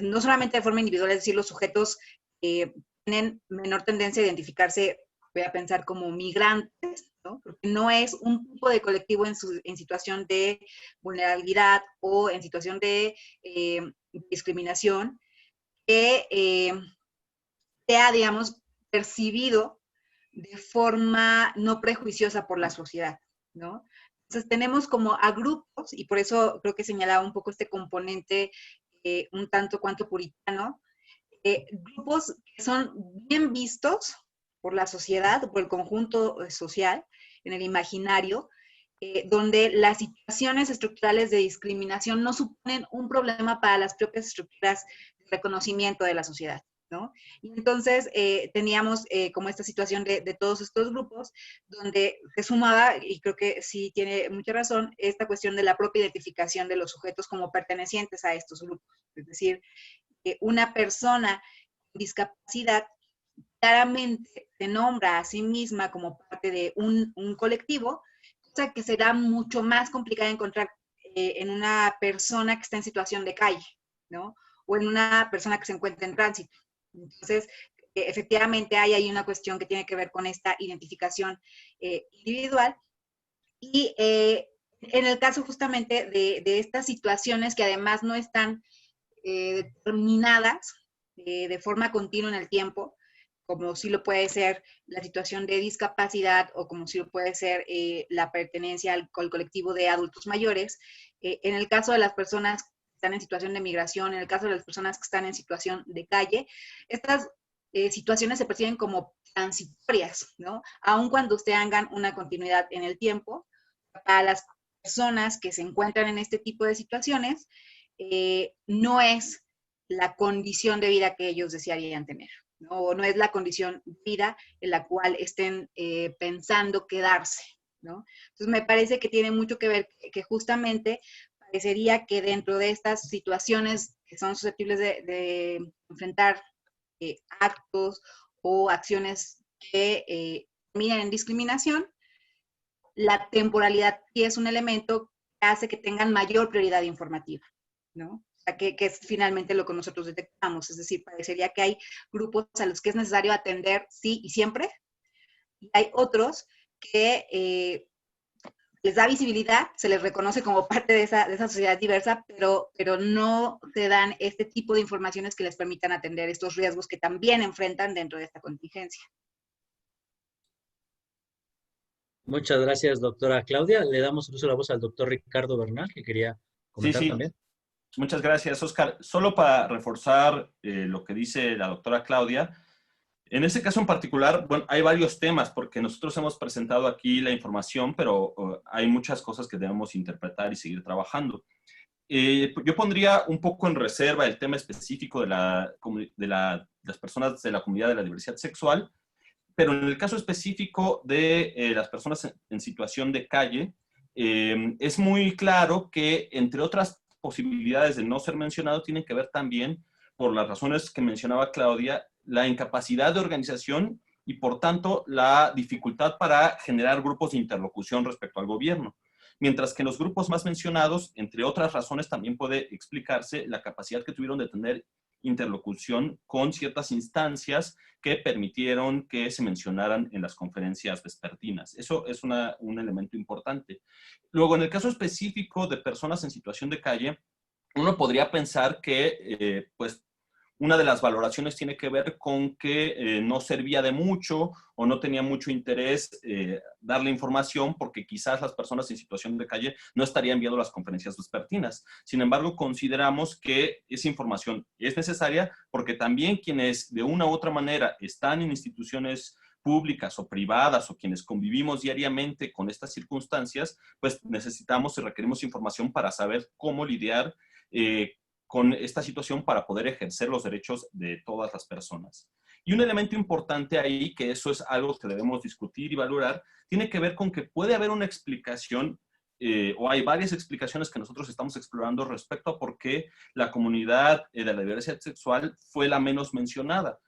[SPEAKER 3] no solamente de forma individual, es decir, los sujetos tienen menor tendencia a identificarse, voy a pensar, como migrantes, ¿no? Porque no es un tipo de colectivo en situación de vulnerabilidad o en situación de discriminación que sea, digamos, percibido de forma no prejuiciosa por la sociedad, ¿no? Entonces tenemos como a grupos, y por eso creo que señalaba un poco este componente un tanto cuanto puritano, grupos que son bien vistos por la sociedad, por el conjunto social, en el imaginario, donde las situaciones estructurales de discriminación no suponen un problema para las propias estructuras de reconocimiento de la sociedad, ¿no? Y entonces teníamos como esta situación de todos estos grupos, donde se sumaba, y creo que sí tiene mucha razón, esta cuestión de la propia identificación de los sujetos como pertenecientes a estos grupos. Es decir, una persona con discapacidad claramente se nombra a sí misma como parte de un colectivo, cosa que será mucho más complicada encontrar en una persona que está en situación de calle, ¿no? O en una persona que se encuentra en tránsito. Entonces, efectivamente hay ahí una cuestión que tiene que ver con esta identificación individual. Y en el caso justamente de estas situaciones que además no están determinadas de forma continua en el tiempo, como sí lo puede ser la situación de discapacidad o como sí lo puede ser la pertenencia al colectivo de adultos mayores. En el caso de las personas están en situación de migración, en el caso de las personas que están en situación de calle, estas situaciones se perciben como transitorias, ¿no? Aun cuando tengan una continuidad en el tiempo, para las personas que se encuentran en este tipo de situaciones, no es la condición de vida que ellos desearían tener, ¿no? O no es la condición de vida en la cual estén pensando quedarse, ¿no? Entonces me parece que tiene mucho que ver que justamente parecería que dentro de estas situaciones que son susceptibles de enfrentar actos o acciones que terminan en discriminación, la temporalidad sí es un elemento que hace que tengan mayor prioridad informativa, ¿no? O sea, que es finalmente lo que nosotros detectamos. Es decir, parecería que hay grupos a los que es necesario atender sí y siempre, y hay otros que les da visibilidad, se les reconoce como parte de esa sociedad diversa, pero no se dan este tipo de informaciones que les permitan atender estos riesgos que también enfrentan dentro de esta contingencia.
[SPEAKER 1] Muchas gracias, doctora Claudia. Le damos uso la voz al doctor Ricardo Bernal, que quería
[SPEAKER 4] Sí,
[SPEAKER 1] comentar
[SPEAKER 4] sí.
[SPEAKER 1] también.
[SPEAKER 4] Muchas gracias, Oscar. Solo para reforzar lo que dice la doctora Claudia, en este caso en particular, bueno, hay varios temas porque nosotros hemos presentado aquí la información, pero hay muchas cosas que debemos interpretar y seguir trabajando. Yo pondría un poco en reserva el tema específico de las personas de la comunidad de la diversidad sexual, pero en el caso específico de las personas en situación de calle, es muy claro que, entre otras posibilidades de no ser mencionado, tienen que ver también, por las razones que mencionaba Claudia, la incapacidad de organización y, por tanto, la dificultad para generar grupos de interlocución respecto al gobierno. Mientras que en los grupos más mencionados, entre otras razones, también puede explicarse la capacidad que tuvieron de tener interlocución con ciertas instancias que permitieron que se mencionaran en las conferencias vespertinas. Eso es un elemento importante. Luego, en el caso específico de personas en situación de calle, uno podría pensar que, pues, una de las valoraciones tiene que ver con que no servía de mucho o no tenía mucho interés darle información porque quizás las personas en situación de calle no estarían viendo las conferencias vespertinas. Sin embargo, consideramos que esa información es necesaria porque también quienes de una u otra manera están en instituciones públicas o privadas o quienes convivimos diariamente con estas circunstancias, pues necesitamos y requerimos información para saber cómo lidiar con esta situación para poder ejercer los derechos de todas las personas. Y un elemento importante ahí, que eso es algo que debemos discutir y valorar, tiene que ver con que puede haber una explicación o hay varias explicaciones que nosotros estamos explorando respecto a por qué la comunidad de la diversidad sexual fue la menos mencionada.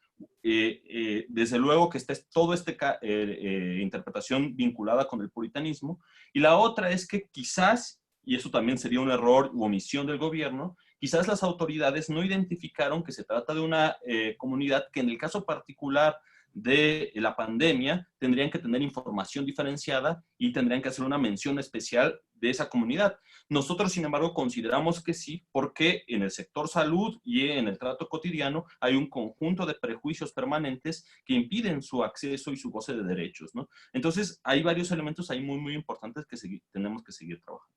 [SPEAKER 4] Desde luego que está toda esta interpretación vinculada con el puritanismo, y la otra es que quizás, y eso también sería un error u omisión del gobierno, quizás las autoridades no identificaron que se trata de una comunidad que en el caso particular de la pandemia tendrían que tener información diferenciada y tendrían que hacer una mención especial de esa comunidad. Nosotros, sin embargo, consideramos que sí, porque en el sector salud y en el trato cotidiano hay un conjunto de prejuicios permanentes que impiden su acceso y su goce de derechos, ¿no? Entonces, hay varios elementos ahí muy, muy importantes que tenemos que seguir trabajando.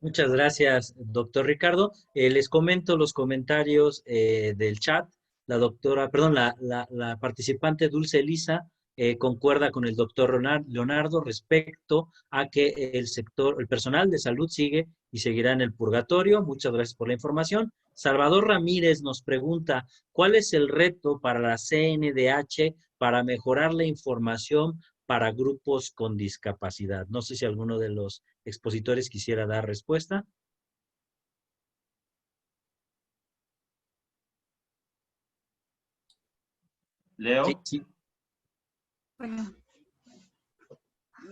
[SPEAKER 1] Muchas gracias, doctor Ricardo. Les comento los comentarios del chat. La doctora, perdón, la participante Dulce Elisa concuerda con el doctor Leonardo respecto a que el personal de salud sigue y seguirá en el purgatorio. Muchas gracias por la información. Salvador Ramírez nos pregunta, ¿cuál es el reto para la CNDH para mejorar la información para grupos con discapacidad? No sé si alguno de los expositores quisiera dar respuesta.
[SPEAKER 4] Leo.
[SPEAKER 1] Sí, sí.
[SPEAKER 3] Bueno,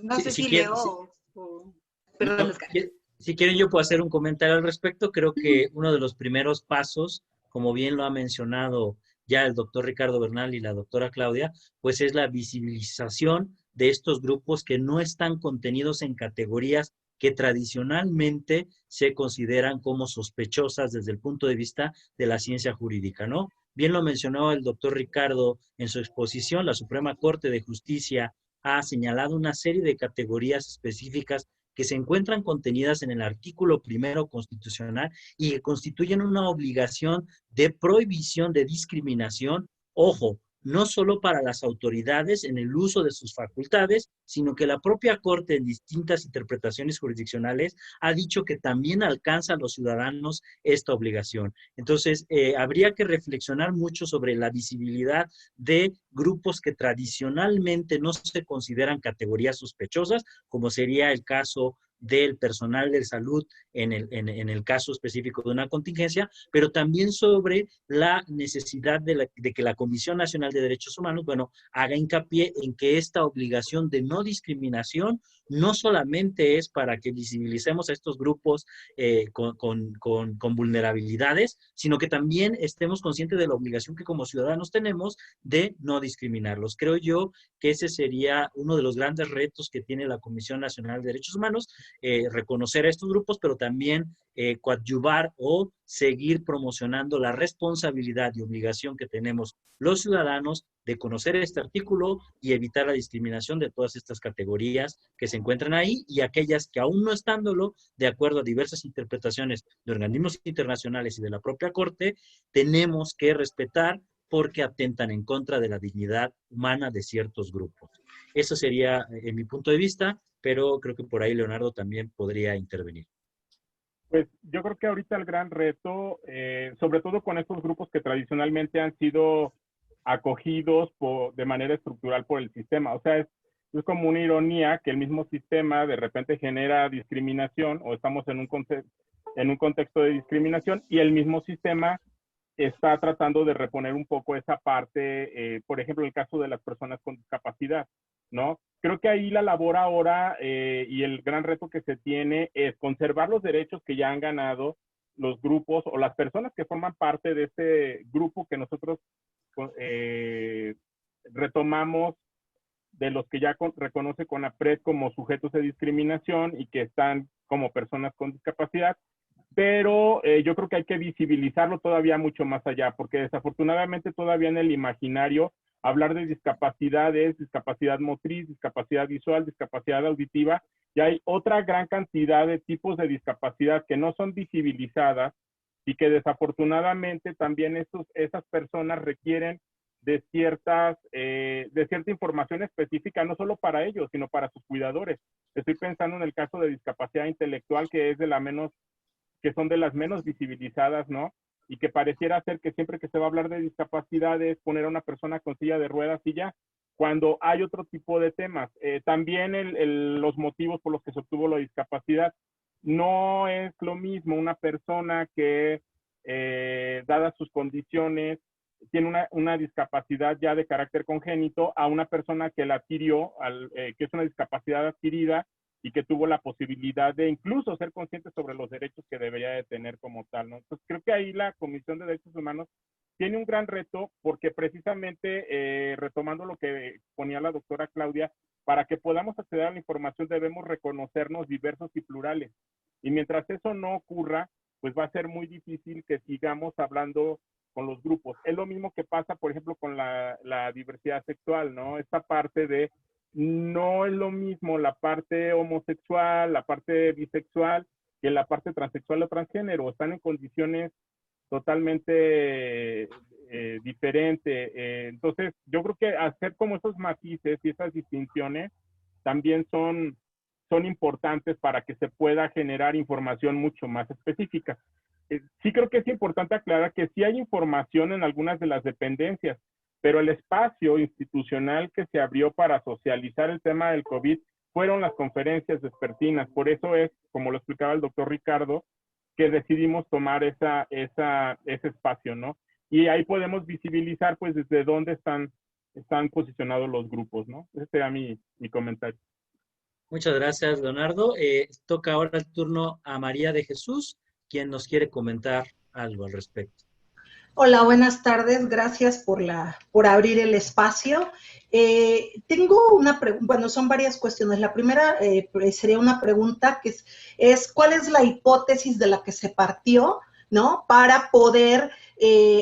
[SPEAKER 3] no sé si
[SPEAKER 1] quieren,
[SPEAKER 3] leo perdón, Oscar.
[SPEAKER 1] Si quieren, yo puedo hacer un comentario al respecto. Creo que uno de los primeros pasos, como bien lo ha mencionado ya el doctor Ricardo Bernal y la doctora Claudia, pues es la visibilización de estos grupos que no están contenidos en categorías que tradicionalmente se consideran como sospechosas desde el punto de vista de la ciencia jurídica, ¿no? Bien lo mencionó el doctor Ricardo en su exposición, la Suprema Corte de Justicia ha señalado una serie de categorías específicas que se encuentran contenidas en el artículo 1 constitucional y que constituyen una obligación de prohibición de discriminación, ojo, no solo para las autoridades en el uso de sus facultades, sino que la propia Corte en distintas interpretaciones jurisdiccionales ha dicho que también alcanza a los ciudadanos esta obligación. Entonces, habría que reflexionar mucho sobre la visibilidad de grupos que tradicionalmente no se consideran categorías sospechosas, como sería el caso del personal de salud en el caso específico de una contingencia, pero también sobre la necesidad de que la Comisión Nacional de Derechos Humanos, bueno, haga hincapié en que esta obligación de no discriminación no solamente es para que visibilicemos a estos grupos con vulnerabilidades, sino que también estemos conscientes de la obligación que como ciudadanos tenemos de no discriminarlos. Creo yo que ese sería uno de los grandes retos que tiene la Comisión Nacional de Derechos Humanos, reconocer a estos grupos, pero también coadyuvar o seguir promocionando la responsabilidad y obligación que tenemos los ciudadanos de conocer este artículo y evitar la discriminación de todas estas categorías que se encuentran ahí y aquellas que aún no estándolo, de acuerdo a diversas interpretaciones de organismos internacionales y de la propia Corte, tenemos que respetar porque atentan en contra de la dignidad humana de ciertos grupos. Eso sería en mi punto de vista, pero creo que por ahí Leonardo también podría intervenir.
[SPEAKER 5] Pues yo creo que ahorita el gran reto, sobre todo con estos grupos que tradicionalmente han sido acogidos de manera estructural por el sistema. O sea, es como una ironía que el mismo sistema de repente genera discriminación o estamos en un contexto de discriminación y el mismo sistema está tratando de reponer un poco esa parte, por ejemplo, en el caso de las personas con discapacidad, ¿no? Creo que ahí la labor ahora y el gran reto que se tiene es conservar los derechos que ya han ganado los grupos o las personas que forman parte de este grupo que nosotros retomamos de los que ya reconoce CONAPRED como sujetos de discriminación y que están como personas con discapacidad. Pero yo creo que hay que visibilizarlo todavía mucho más allá, porque desafortunadamente todavía en el imaginario hablar de discapacidades, discapacidad motriz, discapacidad visual, discapacidad auditiva, y hay otra gran cantidad de tipos de discapacidad que no son visibilizadas y que desafortunadamente también esas personas requieren de cierta información específica, no solo para ellos, sino para sus cuidadores. Estoy pensando en el caso de discapacidad intelectual, que son de las menos visibilizadas, ¿no? Y que pareciera ser que siempre que se va a hablar de discapacidades, poner a una persona con silla de ruedas y ya, cuando hay otro tipo de temas. También los motivos por los que se obtuvo la discapacidad. No es lo mismo una persona que, dadas sus condiciones, tiene una discapacidad ya de carácter congénito a una persona que la adquirió, que es una discapacidad adquirida, y que tuvo la posibilidad de incluso ser consciente sobre los derechos que debería de tener como tal, ¿no? Entonces, creo que ahí la Comisión de Derechos Humanos tiene un gran reto porque precisamente, retomando lo que ponía la doctora Claudia, para que podamos acceder a la información debemos reconocernos diversos y plurales. Y mientras eso no ocurra, pues va a ser muy difícil que sigamos hablando con los grupos. Es lo mismo que pasa, por ejemplo, con la diversidad sexual, ¿no? Esta parte de no es lo mismo la parte homosexual, la parte bisexual, que la parte transexual o transgénero. Están en condiciones totalmente diferentes. Entonces, yo creo que hacer como esos matices y esas distinciones también son importantes para que se pueda generar información mucho más específica. Sí creo que es importante aclarar que sí hay información en algunas de las dependencias, pero el espacio institucional que se abrió para socializar el tema del COVID fueron las conferencias vespertinas. Por eso es, como lo explicaba el doctor Ricardo, que decidimos tomar ese espacio, ¿no? Y ahí podemos visibilizar, pues, desde dónde están posicionados los grupos, ¿no? Ese era mi comentario.
[SPEAKER 1] Muchas gracias, Leonardo. Toca ahora el turno a María de Jesús, quien nos quiere comentar algo al respecto.
[SPEAKER 7] Hola, buenas tardes. Gracias por abrir el espacio. Tengo una pregunta, bueno, son varias cuestiones. La primera sería una pregunta que es ¿cuál es la hipótesis de la que se partió ¿no? Para poder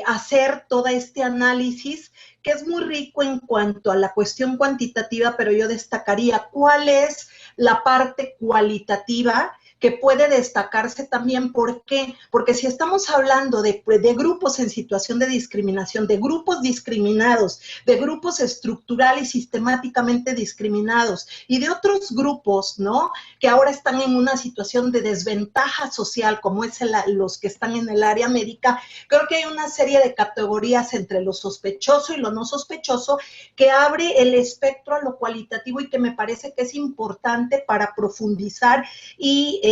[SPEAKER 7] hacer todo este análisis que es muy rico en cuanto a la cuestión cuantitativa, pero yo destacaría cuál es la parte cualitativa que puede destacarse también. ¿Por qué? Porque si estamos hablando de grupos en situación de discriminación, de grupos discriminados, de grupos estructural y sistemáticamente discriminados y de otros grupos, ¿no?, que ahora están en una situación de desventaja social, como es los que están en el área médica, creo que hay una serie de categorías entre lo sospechoso y lo no sospechoso que abre el espectro a lo cualitativo y que me parece que es importante para profundizar y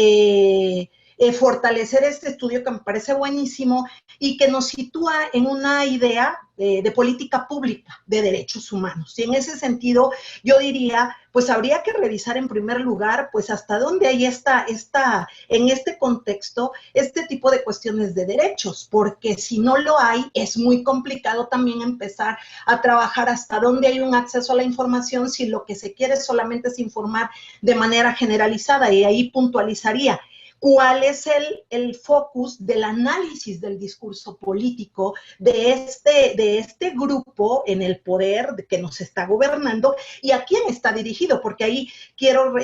[SPEAKER 7] fortalecer este estudio que me parece buenísimo y que nos sitúa en una idea de política pública de derechos humanos. Y en ese sentido, yo diría, pues habría que revisar en primer lugar, pues hasta dónde hay en este contexto, este tipo de cuestiones de derechos, porque si no lo hay, es muy complicado también empezar a trabajar hasta dónde hay un acceso a la información si lo que se quiere solamente es informar de manera generalizada, y ahí puntualizaría cuál es el focus del análisis del discurso político de este grupo en el poder que nos está gobernando y a quién está dirigido, porque ahí quiero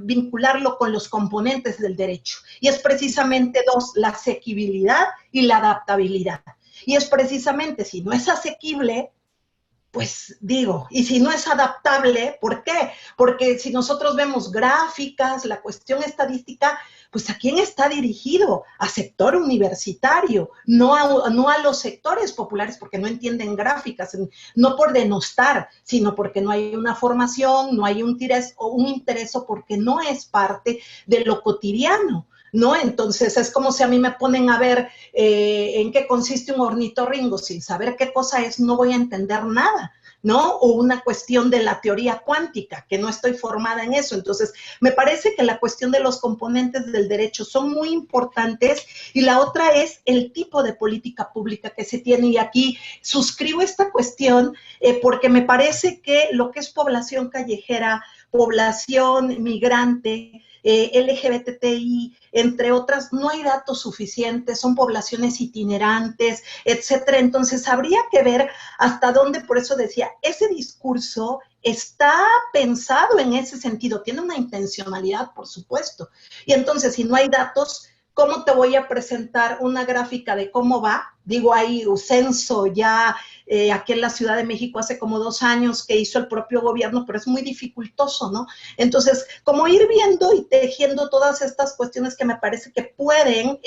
[SPEAKER 7] vincularlo con los componentes del derecho. Y es precisamente dos, la asequibilidad y la adaptabilidad. Y es precisamente, si no es asequible, pues digo, y si no es adaptable, ¿por qué? Porque si nosotros vemos gráficas, la cuestión estadística, pues ¿a quién está dirigido? A sector universitario, no a los sectores populares, porque no entienden gráficas, no por denostar, sino porque no hay una formación, no hay un interés o porque no es parte de lo cotidiano, ¿no? Entonces es como si a mí me ponen a ver en qué consiste un ornitorrinco, sin saber qué cosa es, no voy a entender nada, ¿no? O una cuestión de la teoría cuántica, que no estoy formada en eso. Entonces, me parece que la cuestión de los componentes del derecho son muy importantes, y la otra es el tipo de política pública que se tiene, y aquí suscribo esta cuestión porque me parece que lo que es población callejera, población migrante, LGBTI, entre otras, no hay datos suficientes, son poblaciones itinerantes, etcétera. Entonces, habría que ver hasta dónde, por eso decía, ese discurso está pensado en ese sentido, tiene una intencionalidad, por supuesto. Y entonces, si no hay datos, ¿cómo te voy a presentar una gráfica de cómo va? Digo, hay un censo ya aquí en la Ciudad de México hace como 2 años que hizo el propio gobierno, pero es muy dificultoso, ¿no? Entonces, como ir viendo y tejiendo todas estas cuestiones que me parece que pueden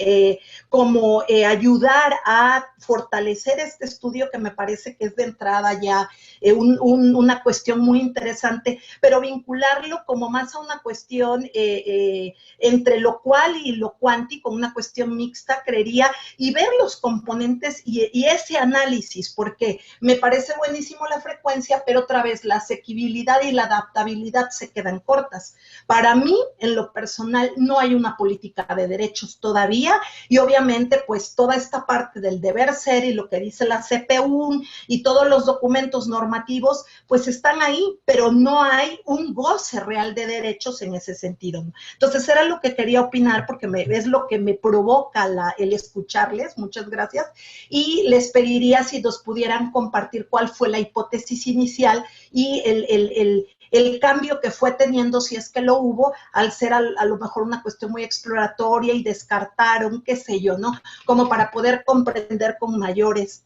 [SPEAKER 7] ayudar a fortalecer este estudio, que me parece que es de entrada ya una cuestión muy interesante, pero vincularlo como más a una cuestión entre lo cual y lo cuántico, una cuestión mixta, creería, y ver los componentes y ese análisis, porque me parece buenísimo la frecuencia, pero otra vez la asequibilidad y la adaptabilidad se quedan cortas. Para mí, en lo personal, no hay una política de derechos todavía, y obviamente pues toda esta parte del deber ser y lo que dice la CPU y todos los documentos normativos pues están ahí, pero no hay un goce real de derechos en ese sentido. Entonces era lo que quería opinar, porque es lo que me provoca el escucharles. Muchas gracias. Y les pediría si nos pudieran compartir cuál fue la hipótesis inicial y el cambio que fue teniendo, si es que lo hubo, al ser a lo mejor una cuestión muy exploratoria y descartaron, qué sé yo, ¿no? Como para poder comprender con mayores,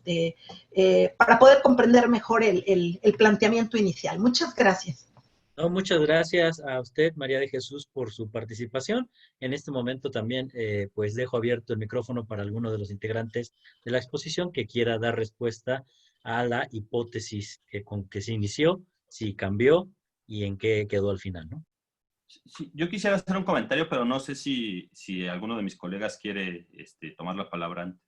[SPEAKER 7] para poder comprender mejor el planteamiento inicial. Muchas gracias.
[SPEAKER 1] No, muchas gracias a usted, María de Jesús, por su participación. En este momento también, pues dejo abierto el micrófono para alguno de los integrantes de la exposición que quiera dar respuesta a la hipótesis con que se inició, si cambió y en qué quedó al final, ¿no?
[SPEAKER 4] Sí, yo quisiera hacer un comentario, pero no sé si alguno de mis colegas quiere tomar la palabra antes.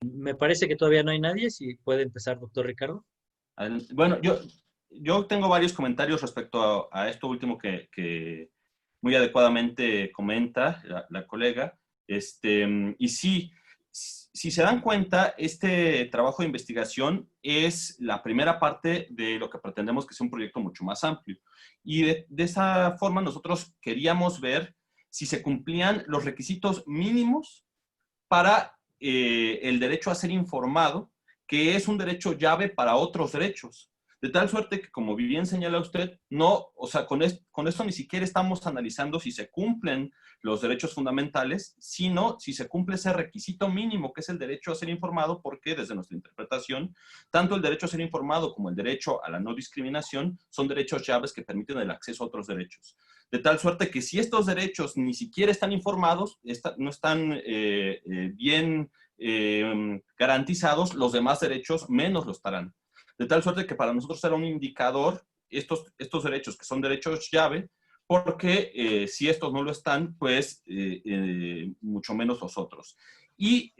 [SPEAKER 1] Me parece que todavía no hay nadie. Si puede empezar, doctor Ricardo.
[SPEAKER 4] Bueno, yo tengo varios comentarios respecto a esto último que muy adecuadamente comenta la colega. Y sí, si se dan cuenta, este trabajo de investigación es la primera parte de lo que pretendemos que sea un proyecto mucho más amplio. Y de esa forma nosotros queríamos ver si se cumplían los requisitos mínimos para el derecho a ser informado, que es un derecho llave para otros derechos. De tal suerte que, como bien señala usted, no, o sea, con esto ni siquiera estamos analizando si se cumplen los derechos fundamentales, sino si se cumple ese requisito mínimo, que es el derecho a ser informado, porque desde nuestra interpretación, tanto el derecho a ser informado como el derecho a la no discriminación son derechos llaves que permiten el acceso a otros derechos. De tal suerte que si estos derechos ni siquiera están informados, no están bien garantizados, los demás derechos menos lo estarán. De tal suerte que para nosotros será un indicador estos derechos, que son derechos llave, porque si estos no lo están, pues mucho menos los otros. Y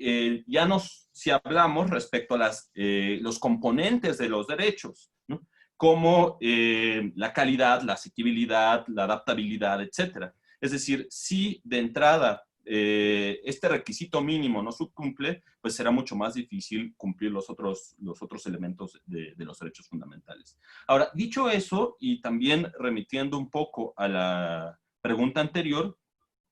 [SPEAKER 4] si hablamos respecto a los componentes de los derechos, ¿no? Como la calidad, la asequibilidad, la adaptabilidad, etc. Es decir, si de entrada este requisito mínimo no se cumple, pues será mucho más difícil cumplir los otros elementos de los derechos fundamentales. Ahora, dicho eso, y también remitiendo un poco a la pregunta anterior,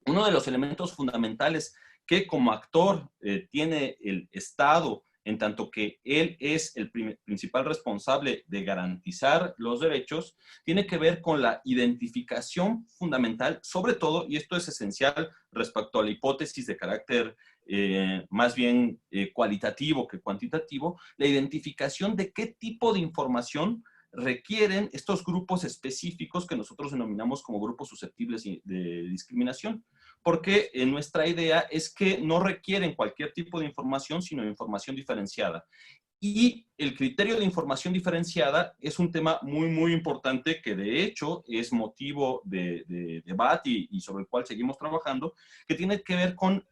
[SPEAKER 4] uno de los elementos fundamentales que como actor tiene el Estado, en tanto que él es el principal responsable de garantizar los derechos, tiene que ver con la identificación fundamental, sobre todo, y esto es esencial respecto a la hipótesis de carácter más bien cualitativo que cuantitativo, la identificación de qué tipo de información requieren estos grupos específicos que nosotros denominamos como grupos susceptibles de discriminación. Porque nuestra idea es que no requieren cualquier tipo de información, sino información diferenciada. Y el criterio de información diferenciada es un tema muy, muy importante que de hecho es motivo de debate y sobre el cual seguimos trabajando, que tiene que ver con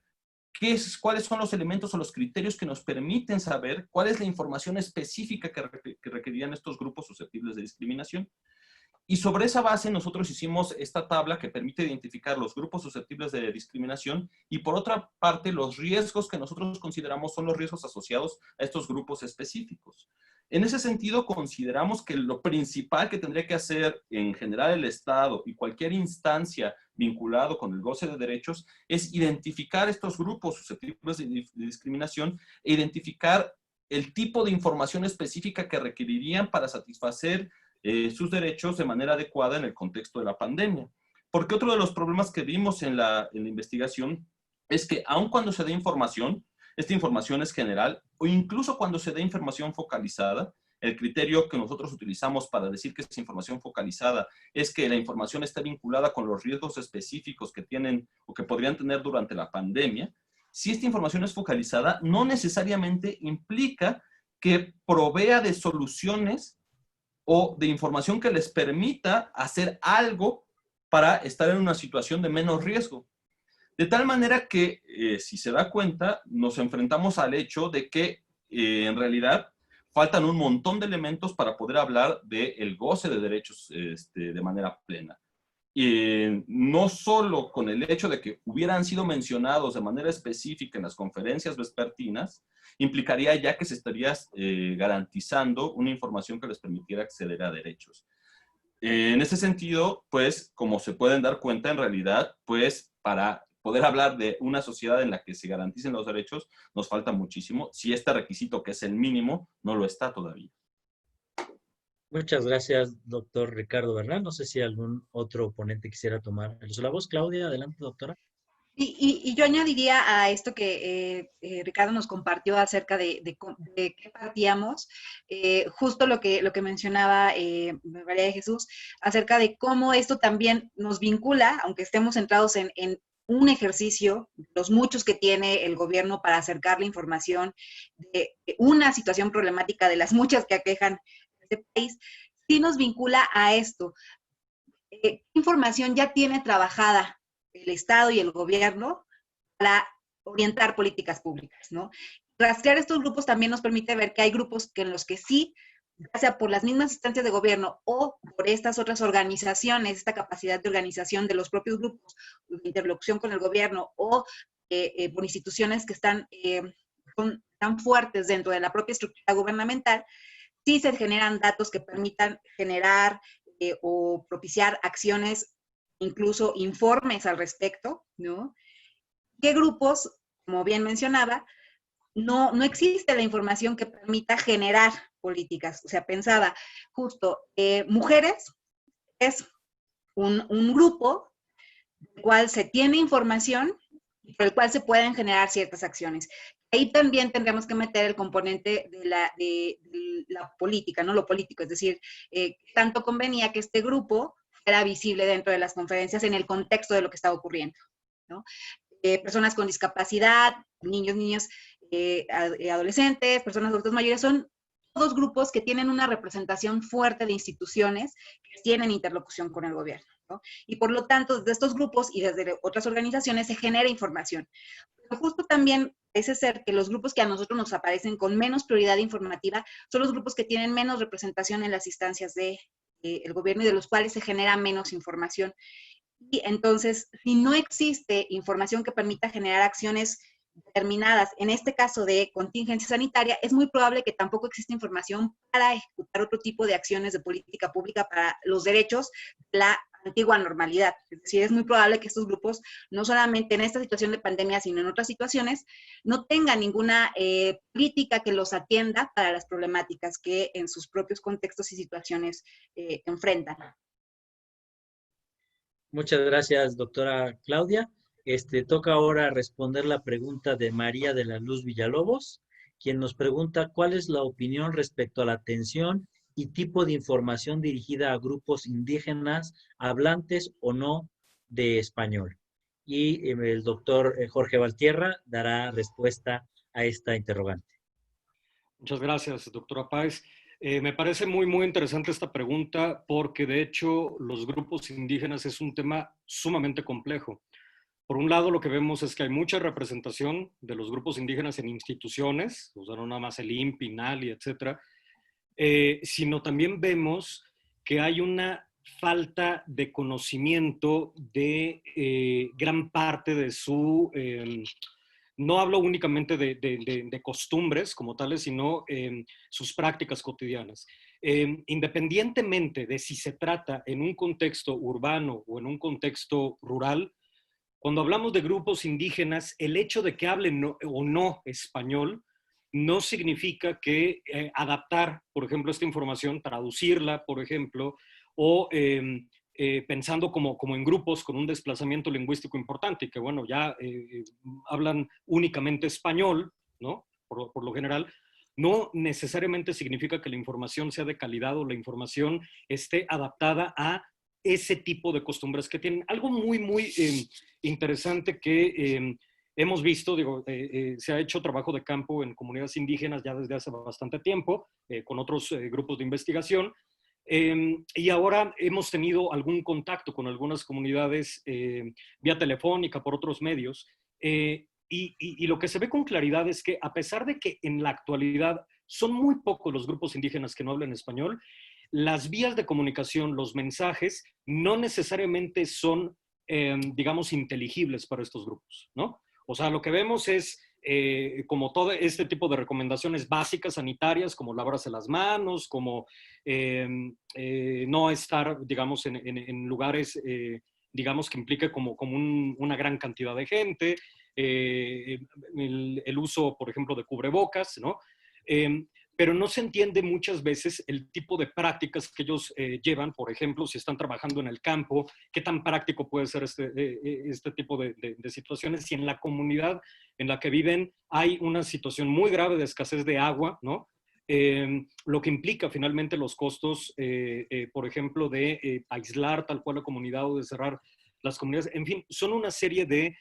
[SPEAKER 4] cuáles son los elementos o los criterios que nos permiten saber cuál es la información específica que requerían estos grupos susceptibles de discriminación. Y sobre esa base nosotros hicimos esta tabla que permite identificar los grupos susceptibles de discriminación y por otra parte los riesgos que nosotros consideramos son los riesgos asociados a estos grupos específicos. En ese sentido consideramos que lo principal que tendría que hacer en general el Estado y cualquier instancia vinculado con el goce de derechos es identificar estos grupos susceptibles de discriminación e identificar el tipo de información específica que requerirían para satisfacer sus derechos de manera adecuada en el contexto de la pandemia. Porque otro de los problemas que vimos en la investigación es que aun cuando se dé información, esta información es general, o incluso cuando se dé información focalizada, el criterio que nosotros utilizamos para decir que es información focalizada es que la información está vinculada con los riesgos específicos que tienen o que podrían tener durante la pandemia. Si esta información es focalizada, no necesariamente implica que provea de soluciones o de información que les permita hacer algo para estar en una situación de menos riesgo. De tal manera que, si se da cuenta, nos enfrentamos al hecho de que, en realidad, faltan un montón de elementos para poder hablar del goce de derechos de manera plena. No solo con el hecho de que hubieran sido mencionados de manera específica en las conferencias vespertinas, implicaría ya que se estaría garantizando una información que les permitiera acceder a derechos. En ese sentido, pues, como se pueden dar cuenta, en realidad, pues, para poder hablar de una sociedad en la que se garanticen los derechos, nos falta muchísimo, si este requisito, que es el mínimo, no lo está todavía.
[SPEAKER 1] Muchas gracias, doctor Ricardo Bernal. No sé si algún otro ponente quisiera tomar la voz. Claudia, adelante, doctora.
[SPEAKER 3] Y yo añadiría a esto que Ricardo nos compartió acerca de qué partíamos, justo lo que mencionaba María de Jesús, acerca de cómo esto también nos vincula, aunque estemos centrados en un ejercicio, los muchos que tiene el gobierno para acercar la información de una situación problemática de las muchas que aquejan este país, sí nos vincula a esto. ¿Qué información ya tiene trabajada el Estado y el gobierno para orientar políticas públicas, ¿no? Rastrear estos grupos también nos permite ver que hay grupos en los que sí, ya sea por las mismas instancias de gobierno o por estas otras organizaciones, esta capacidad de organización de los propios grupos, de interlocución con el gobierno o por instituciones que están tan fuertes dentro de la propia estructura gubernamental, sí se generan datos que permitan generar o propiciar acciones incluso informes al respecto, ¿no? ¿Qué grupos, como bien mencionaba, no existe la información que permita generar políticas? O sea, pensaba justo, mujeres es un grupo del cual se tiene información y por el cual se pueden generar ciertas acciones. Ahí también tendríamos que meter el componente de la política, ¿no? Lo político, es decir, tanto convenía que este grupo era visible dentro de las conferencias en el contexto de lo que estaba ocurriendo, ¿no? Personas con discapacidad, niños, adolescentes, personas adultos mayores, son todos grupos que tienen una representación fuerte de instituciones que tienen interlocución con el gobierno, ¿no? Y por lo tanto, desde estos grupos y desde otras organizaciones se genera información. Pero justo también parece ser que los grupos que a nosotros nos aparecen con menos prioridad informativa son los grupos que tienen menos representación en las instancias del gobierno y de los cuales se genera menos información. Y entonces, si no existe información que permita generar acciones determinadas, en este caso de contingencia sanitaria, es muy probable que tampoco exista información para ejecutar otro tipo de acciones de política pública para los derechos de la antigua normalidad. Es decir, es muy probable que estos grupos, no solamente en esta situación de pandemia, sino en otras situaciones, no tengan ninguna política que los atienda para las problemáticas que en sus propios contextos y situaciones enfrentan.
[SPEAKER 1] Muchas gracias, doctora Claudia. Toca ahora responder la pregunta de María de la Luz Villalobos, quien nos pregunta cuál es la opinión respecto a la atención y tipo de información dirigida a grupos indígenas hablantes o no de español. Y el doctor Jorge Valtierra dará respuesta a esta interrogante.
[SPEAKER 2] Muchas gracias, doctora Páez. Me parece muy interesante esta pregunta porque, de hecho, los grupos indígenas es un tema sumamente complejo. Por un lado, lo que vemos es que hay mucha representación de los grupos indígenas en instituciones, o sea, no nada más el INPI, INALI, etcétera, sino también vemos que hay una falta de conocimiento de gran parte de su... no hablo únicamente de costumbres como tales, sino sus prácticas cotidianas. Independientemente de si se trata en un contexto urbano o en un contexto rural, cuando hablamos de grupos indígenas, el hecho de que hablen o no español no significa que adaptar, por ejemplo, esta información, traducirla, por ejemplo, o pensando como en grupos con un desplazamiento lingüístico importante y que, bueno, ya hablan únicamente español, ¿no? Por lo general, no necesariamente significa que la información sea de calidad o la información esté adaptada a ese tipo de costumbres que tienen. Algo muy interesante que hemos visto, digo, se ha hecho trabajo de campo en comunidades indígenas ya desde hace bastante tiempo, con otros grupos de investigación, y ahora hemos tenido algún contacto con algunas comunidades vía telefónica, por otros medios, y lo que se ve con claridad es que a pesar de que en la actualidad son muy pocos los grupos indígenas que no hablan español, las vías de comunicación, los mensajes, no necesariamente son, digamos, inteligibles para estos grupos, ¿no? O sea, lo que vemos es, como todo este tipo de recomendaciones básicas sanitarias, como lavarse las manos, como no estar, digamos, en lugares, digamos, que implique como una gran cantidad de gente, el uso, por ejemplo, de cubrebocas, ¿no? Pero no se entiende muchas veces el tipo de prácticas que ellos llevan, por ejemplo, si están trabajando en el campo, qué tan práctico puede ser este tipo de situaciones, si en la comunidad en la que viven hay una situación muy grave de escasez de agua, ¿no? Lo que implica finalmente los costos, por ejemplo, de aislar tal cual la comunidad o de cerrar las comunidades. En fin, son una serie de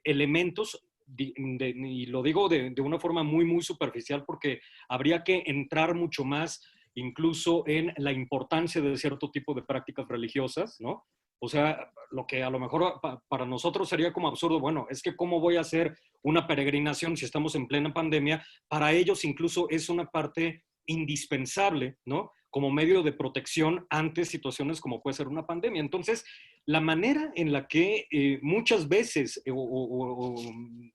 [SPEAKER 2] elementos, y lo digo de una forma muy superficial porque habría que entrar mucho más incluso en la importancia de cierto tipo de prácticas religiosas, ¿no? O sea, lo que a lo mejor para nosotros sería como absurdo, bueno, es que ¿cómo voy a hacer una peregrinación si estamos en plena pandemia? Para ellos incluso es una parte indispensable, ¿no? Como medio de protección ante situaciones como puede ser una pandemia. Entonces, la manera en la que muchas veces,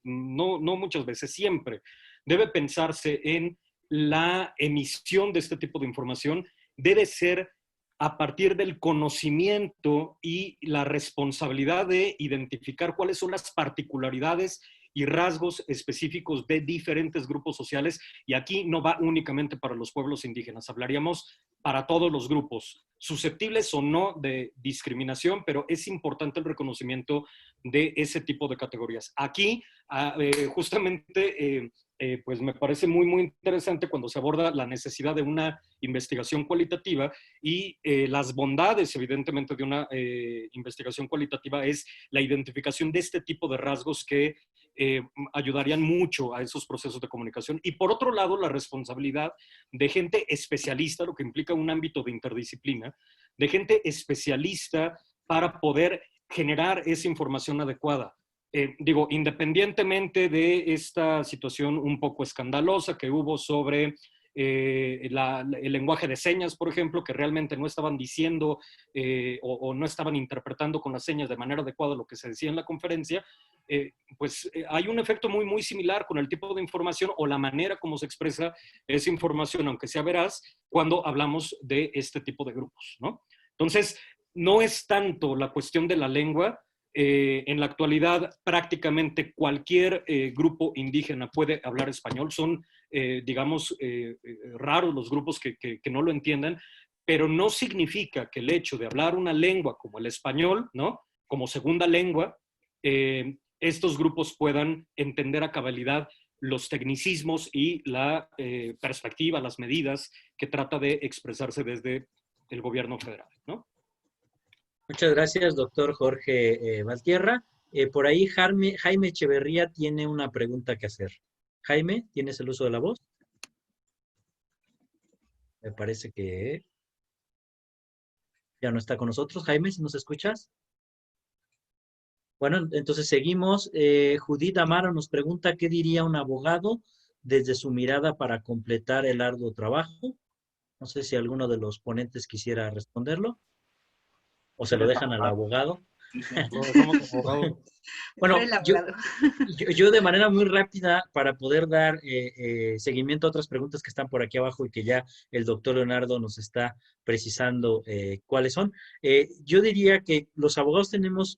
[SPEAKER 2] no muchas veces, siempre debe pensarse en la emisión de este tipo de información, debe ser a partir del conocimiento y la responsabilidad de identificar cuáles son las particularidades y rasgos específicos de diferentes grupos sociales, y aquí no va únicamente para los pueblos indígenas, hablaríamos para todos los grupos, susceptibles o no de discriminación, pero es importante el reconocimiento de ese tipo de categorías. Aquí, justamente, pues me parece muy, muy interesante cuando se aborda la necesidad de una investigación cualitativa y las bondades, evidentemente, de una investigación cualitativa es la identificación de este tipo de rasgos que ayudarían mucho a esos procesos de comunicación. Y por otro lado, la responsabilidad de gente especialista, lo que implica un ámbito de interdisciplina, de gente especialista para poder generar esa información adecuada. Digo, independientemente de esta situación un poco escandalosa que hubo sobre el lenguaje de señas, por ejemplo, que realmente no estaban diciendo o no estaban interpretando con las señas de manera adecuada lo que se decía en la conferencia, hay un efecto muy, muy similar con el tipo de información o la manera como se expresa esa información, aunque sea veraz, cuando hablamos de este tipo de grupos, ¿no? Entonces, no es tanto la cuestión de la lengua. En la actualidad, prácticamente cualquier grupo indígena puede hablar español. Son, digamos, raros los grupos que no lo entiendan, pero no significa que el hecho de hablar una lengua como el español, ¿no?, como segunda lengua, estos grupos puedan entender a cabalidad los tecnicismos y la perspectiva, las medidas que trata de expresarse desde el gobierno federal, ¿no?
[SPEAKER 1] Muchas gracias, doctor Jorge Valtierra. Por ahí Jaime Echeverría tiene una pregunta que hacer. Jaime, ¿tienes el uso de la voz? Me parece que ya no está con nosotros. Jaime, ¿si nos escuchas? Bueno, entonces seguimos. Judith Amaro nos pregunta, ¿qué diría un abogado desde su mirada para completar el arduo trabajo? No sé si alguno de los ponentes quisiera responderlo. ¿O se lo dejan al abogado?
[SPEAKER 2] Lo dejamos al abogado.
[SPEAKER 1] Bueno, yo de manera muy rápida, para poder dar seguimiento a otras preguntas que están por aquí abajo y que ya el doctor Leonardo nos está precisando cuáles son, yo diría que los abogados tenemos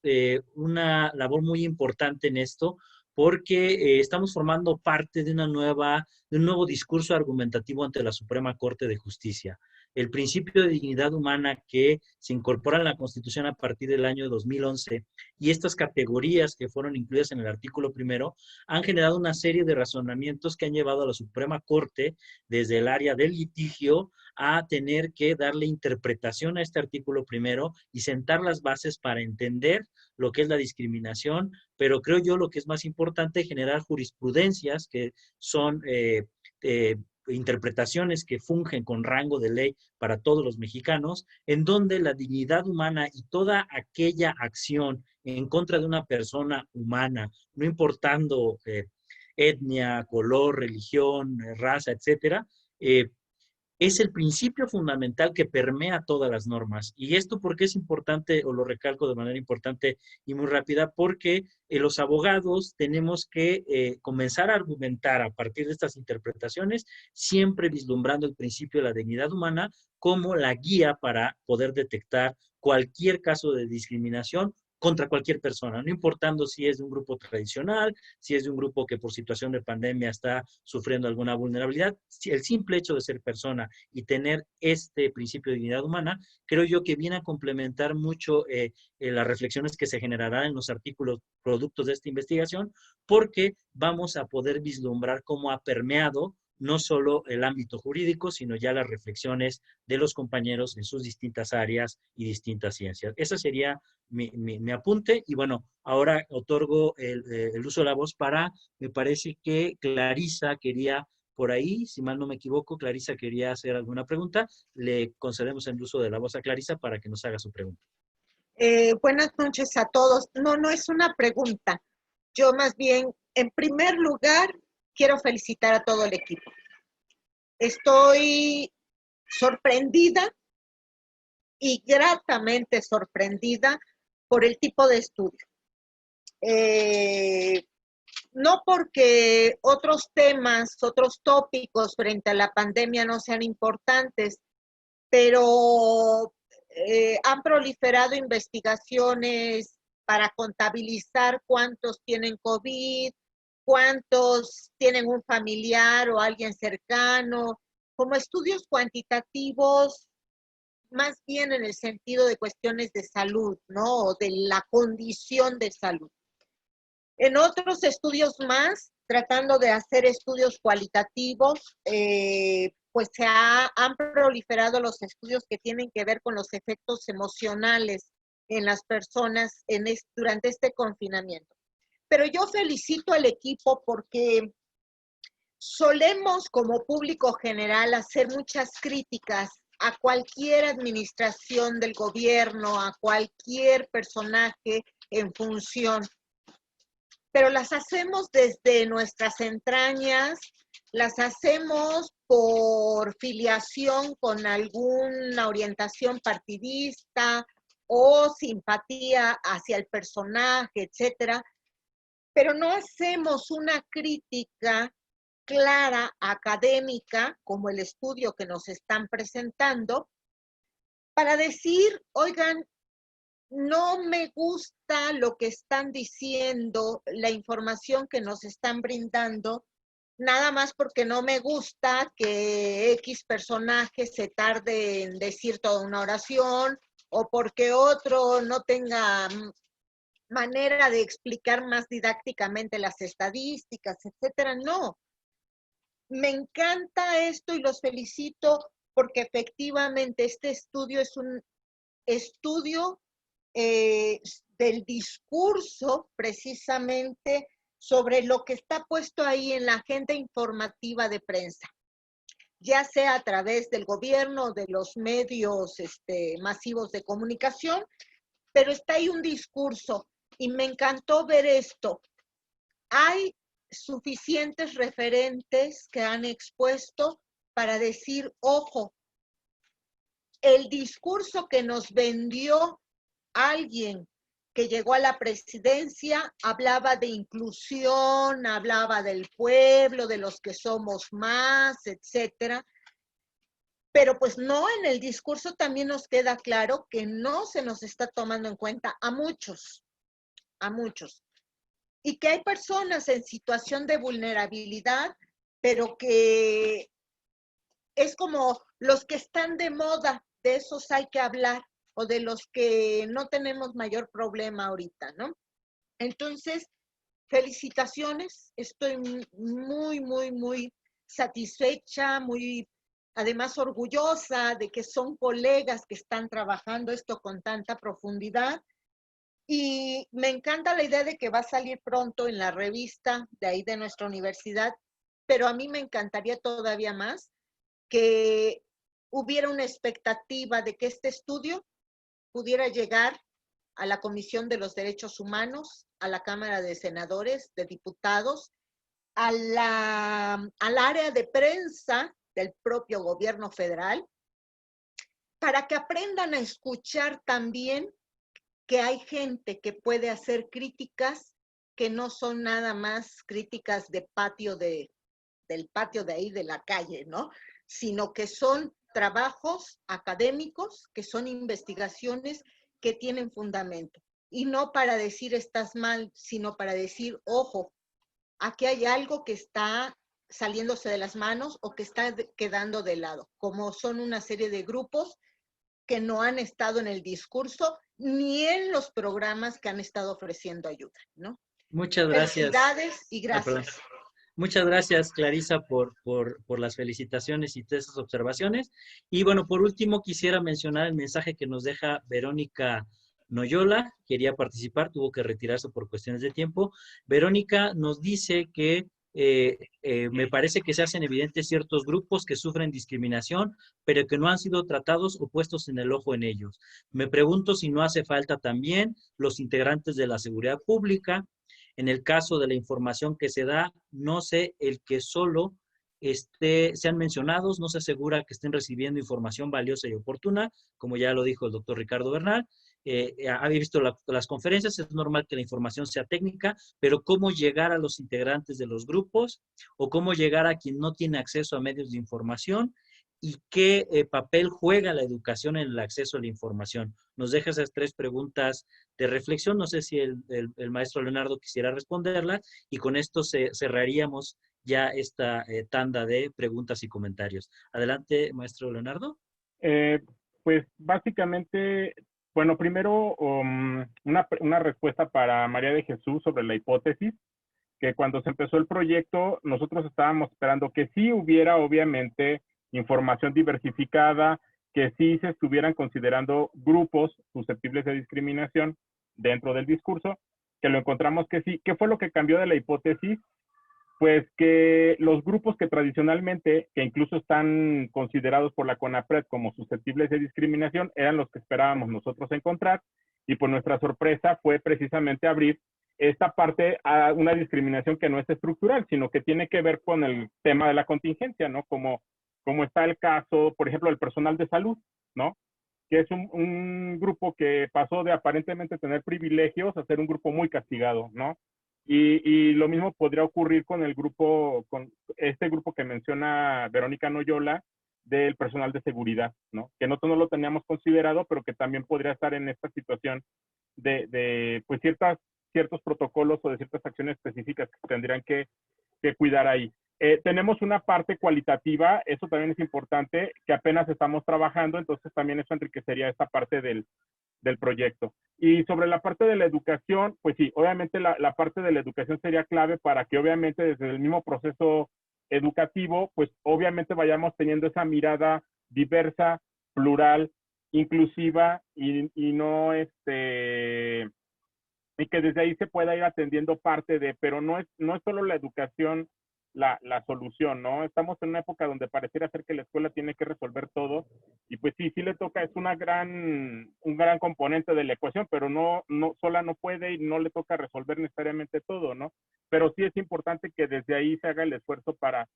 [SPEAKER 1] una labor muy importante en esto, porque estamos formando parte de un nuevo discurso argumentativo ante la Suprema Corte de Justicia. El principio de dignidad humana que se incorpora en la Constitución a partir del año 2011 y estas categorías que fueron incluidas en el artículo primero han generado una serie de razonamientos que han llevado a la Suprema Corte desde el área del litigio a tener que darle interpretación a este artículo primero y sentar las bases para entender lo que es la discriminación, pero creo yo lo que es más importante, generar jurisprudencias que son interpretaciones que fungen con rango de ley para todos los mexicanos, en donde la dignidad humana y toda aquella acción en contra de una persona humana, no importando etnia, color, religión, raza, etcétera, es el principio fundamental que permea todas las normas. Y esto, ¿por qué es importante? O lo recalco de manera importante y muy rápida, porque los abogados tenemos que comenzar a argumentar a partir de estas interpretaciones, siempre vislumbrando el principio de la dignidad humana como la guía para poder detectar cualquier caso de discriminación contra cualquier persona, no importando si es de un grupo tradicional, si es de un grupo que por situación de pandemia está sufriendo alguna vulnerabilidad. El simple hecho de ser persona y tener este principio de dignidad humana, creo yo que viene a complementar mucho las reflexiones que se generarán en los artículos productos de esta investigación, porque vamos a poder vislumbrar cómo ha permeado no solo el ámbito jurídico, sino ya las reflexiones de los compañeros en sus distintas áreas y distintas ciencias. Ese sería mi apunte. Y bueno, ahora otorgo el uso de la voz para, me parece que Clarisa quería, por ahí, si mal no me equivoco, Clarisa quería hacer alguna pregunta. Le concedemos el uso de la voz a Clarisa para que nos haga su pregunta.
[SPEAKER 8] Buenas noches a todos. No es una pregunta. Yo más bien, en primer lugar, quiero felicitar a todo el equipo. Estoy sorprendida y gratamente sorprendida por el tipo de estudio. No porque otros temas, otros tópicos frente a la pandemia no sean importantes, pero han proliferado investigaciones para contabilizar cuántos tienen COVID, cuántos tienen un familiar o alguien cercano, como estudios cuantitativos, más bien en el sentido de cuestiones de salud, ¿no? O de la condición de salud. En otros estudios más, tratando de hacer estudios cualitativos, pues han proliferado los estudios que tienen que ver con los efectos emocionales en las personas durante este confinamiento. Pero yo felicito al equipo porque solemos como público general hacer muchas críticas a cualquier administración del gobierno, a cualquier personaje en función, pero las hacemos desde nuestras entrañas, las hacemos por filiación con alguna orientación partidista o simpatía hacia el personaje, etcétera, pero no hacemos una crítica clara, académica, como el estudio que nos están presentando, para decir, oigan, no me gusta lo que están diciendo, la información que nos están brindando, nada más porque no me gusta que X personaje se tarde en decir toda una oración o porque otro no tenga manera de explicar más didácticamente las estadísticas, etcétera. No. Me encanta esto y los felicito porque efectivamente este estudio es un estudio del discurso precisamente sobre lo que está puesto ahí en la agenda informativa de prensa, ya sea a través del gobierno, de los medios masivos de comunicación, pero está ahí un discurso y me encantó ver esto. Hay suficientes referentes que han expuesto para decir, ojo, el discurso que nos vendió alguien que llegó a la presidencia hablaba de inclusión, hablaba del pueblo, de los que somos más, etcétera. Pero pues no, en el discurso también nos queda claro que no se nos está tomando en cuenta a muchos. Y que hay personas en situación de vulnerabilidad, pero que es como los que están de moda, de esos hay que hablar, o de los que no tenemos mayor problema ahorita, ¿no? Entonces, felicitaciones, estoy muy, muy, muy satisfecha, muy, además orgullosa de que son colegas que están trabajando esto con tanta profundidad. Y me encanta la idea de que va a salir pronto en la revista de ahí de nuestra universidad, pero a mí me encantaría todavía más que hubiera una expectativa de que este estudio pudiera llegar a la Comisión de los Derechos Humanos, a la Cámara de Senadores, de Diputados, al área de prensa del propio gobierno federal, para que aprendan a escuchar también que hay gente que puede hacer críticas que no son nada más críticas del patio de ahí de la calle, ¿no? Sino que son trabajos académicos, que son investigaciones que tienen fundamento. Y no para decir estás mal, sino para decir, ojo, aquí hay algo que está saliéndose de las manos o que está quedando de lado, como son una serie de grupos que no han estado en el discurso ni en los programas que han estado ofreciendo ayuda, ¿no?
[SPEAKER 1] Muchas gracias.
[SPEAKER 8] Felicidades y gracias.
[SPEAKER 1] Muchas gracias, Clarisa, por las felicitaciones y todas esas observaciones. Y bueno, por último, quisiera mencionar el mensaje que nos deja Verónica Noyola. Quería participar, tuvo que retirarse por cuestiones de tiempo. Verónica nos dice que me parece que se hacen evidentes ciertos grupos que sufren discriminación, pero que no han sido tratados o puestos en el ojo en ellos. Me pregunto si no hace falta también los integrantes de la seguridad pública. En el caso de la información que se da, no sé el que solo sean mencionados, no se asegura que estén recibiendo información valiosa y oportuna, como ya lo dijo el doctor Ricardo Bernal. Había visto las conferencias, es normal que la información sea técnica, pero cómo llegar a los integrantes de los grupos o cómo llegar a quien no tiene acceso a medios de información ¿Y qué papel juega la educación en el acceso a la información? Nos deja esas 3 preguntas de reflexión. No sé si el maestro Leonardo quisiera responderlas y con esto cerraríamos ya esta tanda de preguntas y comentarios. Adelante, maestro Leonardo.
[SPEAKER 5] Pues básicamente, bueno, primero una respuesta para María de Jesús sobre la hipótesis, que cuando se empezó el proyecto nosotros estábamos esperando que sí hubiera obviamente información diversificada, que sí se estuvieran considerando grupos susceptibles de discriminación dentro del discurso, que lo encontramos que sí. ¿Qué fue lo que cambió de la hipótesis? Pues que los grupos que tradicionalmente, que incluso están considerados por la CONAPRED como susceptibles de discriminación, eran los que esperábamos nosotros encontrar, y pues nuestra sorpresa fue precisamente abrir esta parte a una discriminación que no es estructural, sino que tiene que ver con el tema de la contingencia, ¿no? Como está el caso, por ejemplo, del personal de salud, ¿no? Que es un grupo que pasó de aparentemente tener privilegios a ser un grupo muy castigado, ¿no? Y lo mismo podría ocurrir con con este grupo que menciona Verónica Noyola, del personal de seguridad, ¿no? Que nosotros no lo teníamos considerado, pero que también podría estar en esta situación de pues ciertos protocolos o de ciertas acciones específicas que tendrían que cuidar ahí. Tenemos una parte cualitativa, eso también es importante, que apenas estamos trabajando, entonces también eso enriquecería esta parte del proyecto. Y sobre la parte de la educación, pues sí, obviamente la parte de la educación sería clave para que obviamente desde el mismo proceso educativo, pues obviamente vayamos teniendo esa mirada diversa, plural, inclusiva y no y que desde ahí se pueda ir atendiendo parte de, pero no es solo la educación la solución, ¿no? Estamos en una época donde pareciera ser que la escuela tiene que resolver todo, y pues sí le toca, es un gran componente de la ecuación, pero sola no puede y no le toca resolver necesariamente todo, ¿no? Pero sí es importante que desde ahí se haga el esfuerzo para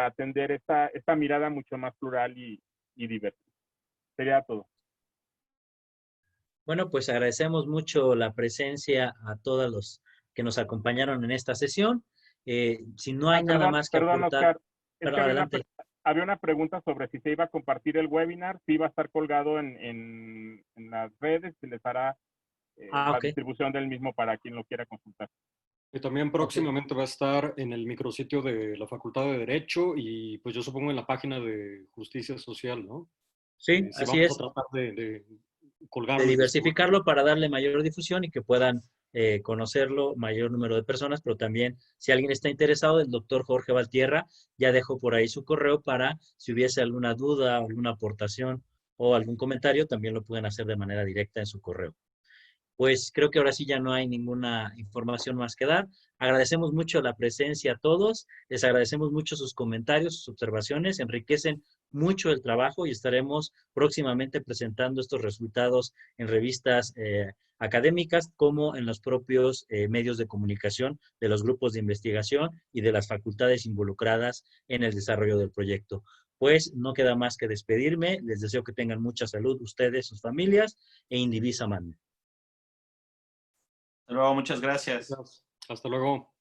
[SPEAKER 5] atender esta mirada mucho más plural y diversa. Sería todo.
[SPEAKER 1] Bueno, pues agradecemos mucho la presencia a todos los que nos acompañaron en esta sesión. Si no hay nada más que aportar,
[SPEAKER 5] Oscar, es que
[SPEAKER 1] adelante.
[SPEAKER 5] había una pregunta sobre si se iba a compartir el webinar, si iba a estar colgado en las redes, si les hará la distribución del mismo para quien lo quiera consultar.
[SPEAKER 2] Y también próximamente va a estar en el micrositio de la Facultad de Derecho y pues yo supongo en la página de Justicia Social, ¿no?
[SPEAKER 1] Sí,
[SPEAKER 2] si
[SPEAKER 1] así
[SPEAKER 2] vamos
[SPEAKER 1] es.
[SPEAKER 2] a tratar de colgarlo.
[SPEAKER 1] De diversificarlo para darle mayor difusión y que puedan conocerlo mayor número de personas, pero también si alguien está interesado, el doctor Jorge Valtierra ya dejó por ahí su correo para si hubiese alguna duda, alguna aportación o algún comentario, también lo pueden hacer de manera directa en su correo. Pues creo que ahora sí ya no hay ninguna información más que dar. Agradecemos mucho la presencia a todos, les agradecemos mucho sus comentarios, sus observaciones, enriquecen mucho el trabajo y estaremos próximamente presentando estos resultados en revistas académicas como en los propios medios de comunicación de los grupos de investigación y de las facultades involucradas en el desarrollo del proyecto. Pues no queda más que despedirme, les deseo que tengan mucha salud ustedes, sus familias e Indivisa Magna.
[SPEAKER 4] Hasta luego, muchas gracias.
[SPEAKER 2] Hasta luego.